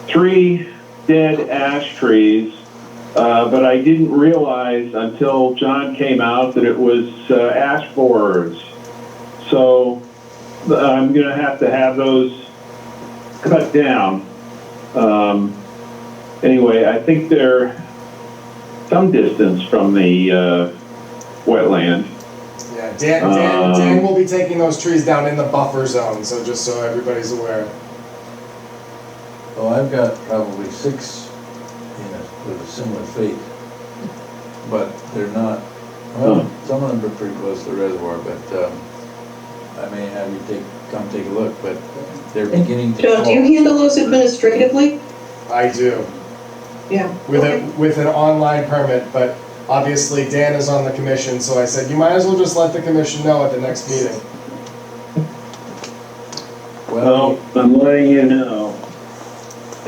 3 dead ash trees, but I didn't realize until John came out that it was ash borers. So I'm going to have those cut down. Anyway, I think they're some distance from the wetland. Yeah, Dan will be taking those trees down in the buffer zone, so just so everybody's aware. Well, I've got probably 6 with a similar fate, but they're not, well, some of them are pretty close to the reservoir, but I may have you come take a look, but they're beginning to John, do you handle those administratively? I do. Yeah. With an online permit, but obviously Dan is on the commission, so I said, you might as well just let the commission know at the next meeting. Well, I'm letting you know.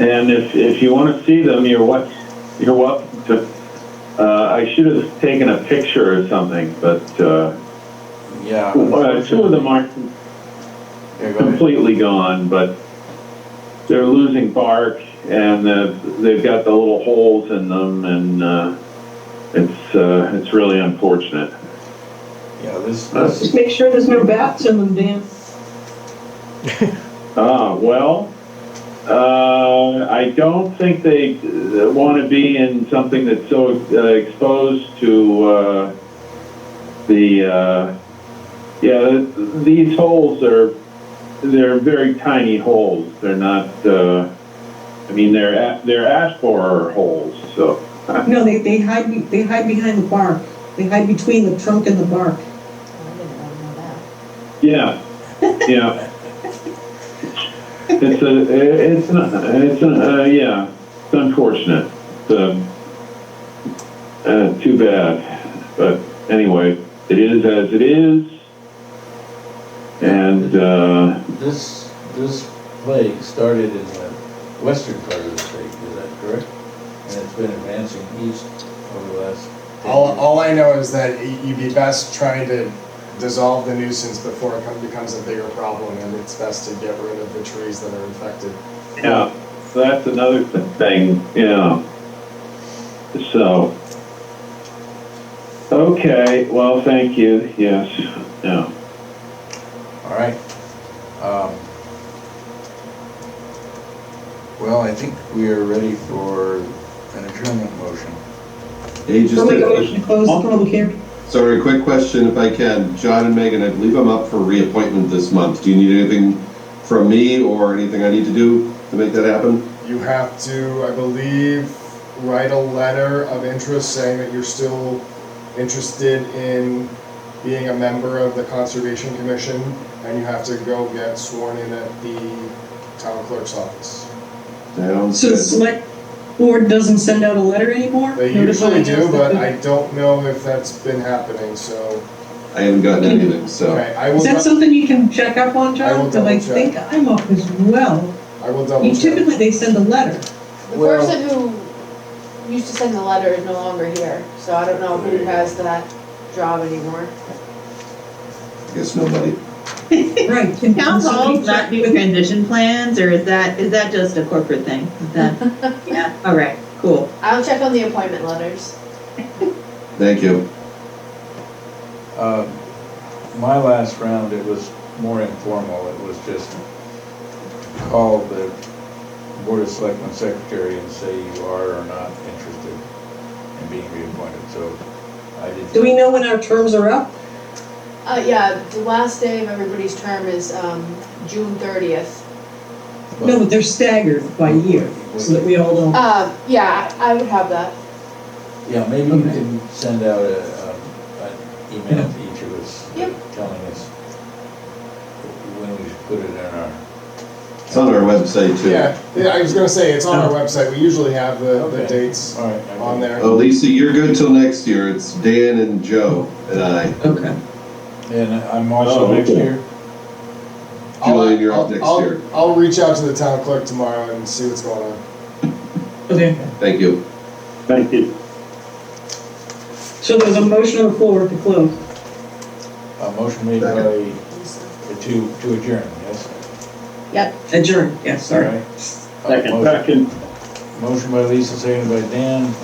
And if you want to see them, you're welcome to. I should have taken a picture or something, but yeah, 2 of them aren't completely gone, but they're losing bark and they've got the little holes in them, and it's really unfortunate. Yeah, this, Just make sure there's no bats in them, Dan. Well, I don't think they want to be in something that's so exposed to these holes they're very tiny holes. They're not. I mean, they're ash borer holes. So No, they hide behind the bark. They hide between the trunk and the bark. I didn't really know that. yeah, yeah. It's unfortunate. Too bad, but anyway, it is as it is, and this plague started in the western part of the state, is that correct? And it's been advancing east over the last 10 years. All I know is that you'd be best trying to dissolve the nuisance before it becomes a bigger problem, and it's best to get rid of the trees that are infected. yeah, that's another thing. Yeah. So. Okay. Well, thank you. Yes. Yeah. All right. Well, I think we are ready for an adjournment motion. Hey, just I'll make a a, motion to close the public hearing. sorry, a quick question if I can. John and Megan, I believe I'm up for reappointment this month. Do you need anything from me or anything I need to do to make that happen? You have to, I believe, write a letter of interest saying that you're still interested in being a member of the Conservation Commission, and you have to go get sworn in at the town clerk's office. Sounds So the good. select board doesn't send out a letter anymore? They usually notifying us do, that but I don't know if that's been happening, so. I haven't gotten anything, so. Okay, I will, Is that something you can check up on, I John? will Because I double check. think I'm up as well. I will double You check. typically, they send a letter. The Well- person who used to send the letter is no longer here, so I don't know who has that job anymore. I guess nobody. Right. Town somebody halls not check do with- transition plans, or is that just a corporate thing? Is that, yeah, all right, cool. I'll check on the appointment letters. Thank you. My last round, it was more informal. It was just call the Board of Selectmen secretary and say you are or not interested in being reappointed, so I did. Do we know when our terms are up? Yeah, the last day of everybody's term is, June 30th. No, but they're staggered by year, so that we all don't. Yeah, I would have that. Yeah, maybe you can send out an email to each of us Yep. telling us when we should put it in our. It's on our website too. Yeah, I was gonna say, it's on our website. We usually have the Okay. dates All right. on there. Oh, Lisa, you're good till next year. It's Dan and Joe and I. Okay. And I'm also Oh, next okay. year. Julian, you're up next year. I'll reach out to the town clerk tomorrow and see what's going on. Okay. Thank you. Thank you. So there's a motion on the floor to close. A motion made by, to adjourn, yes? Yep. Adjourn, yes, sorry. All right. Second. Motion- Motion by Lisa, seconded by Dan.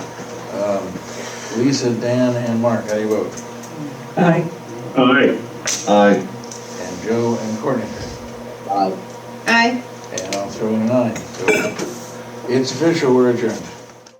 Lisa, Dan, and Mark, how do you vote? Aye. All right. Aye. And Joe and Courtney. Aye. And I'll throw in an aye. So it's official, we're adjourned.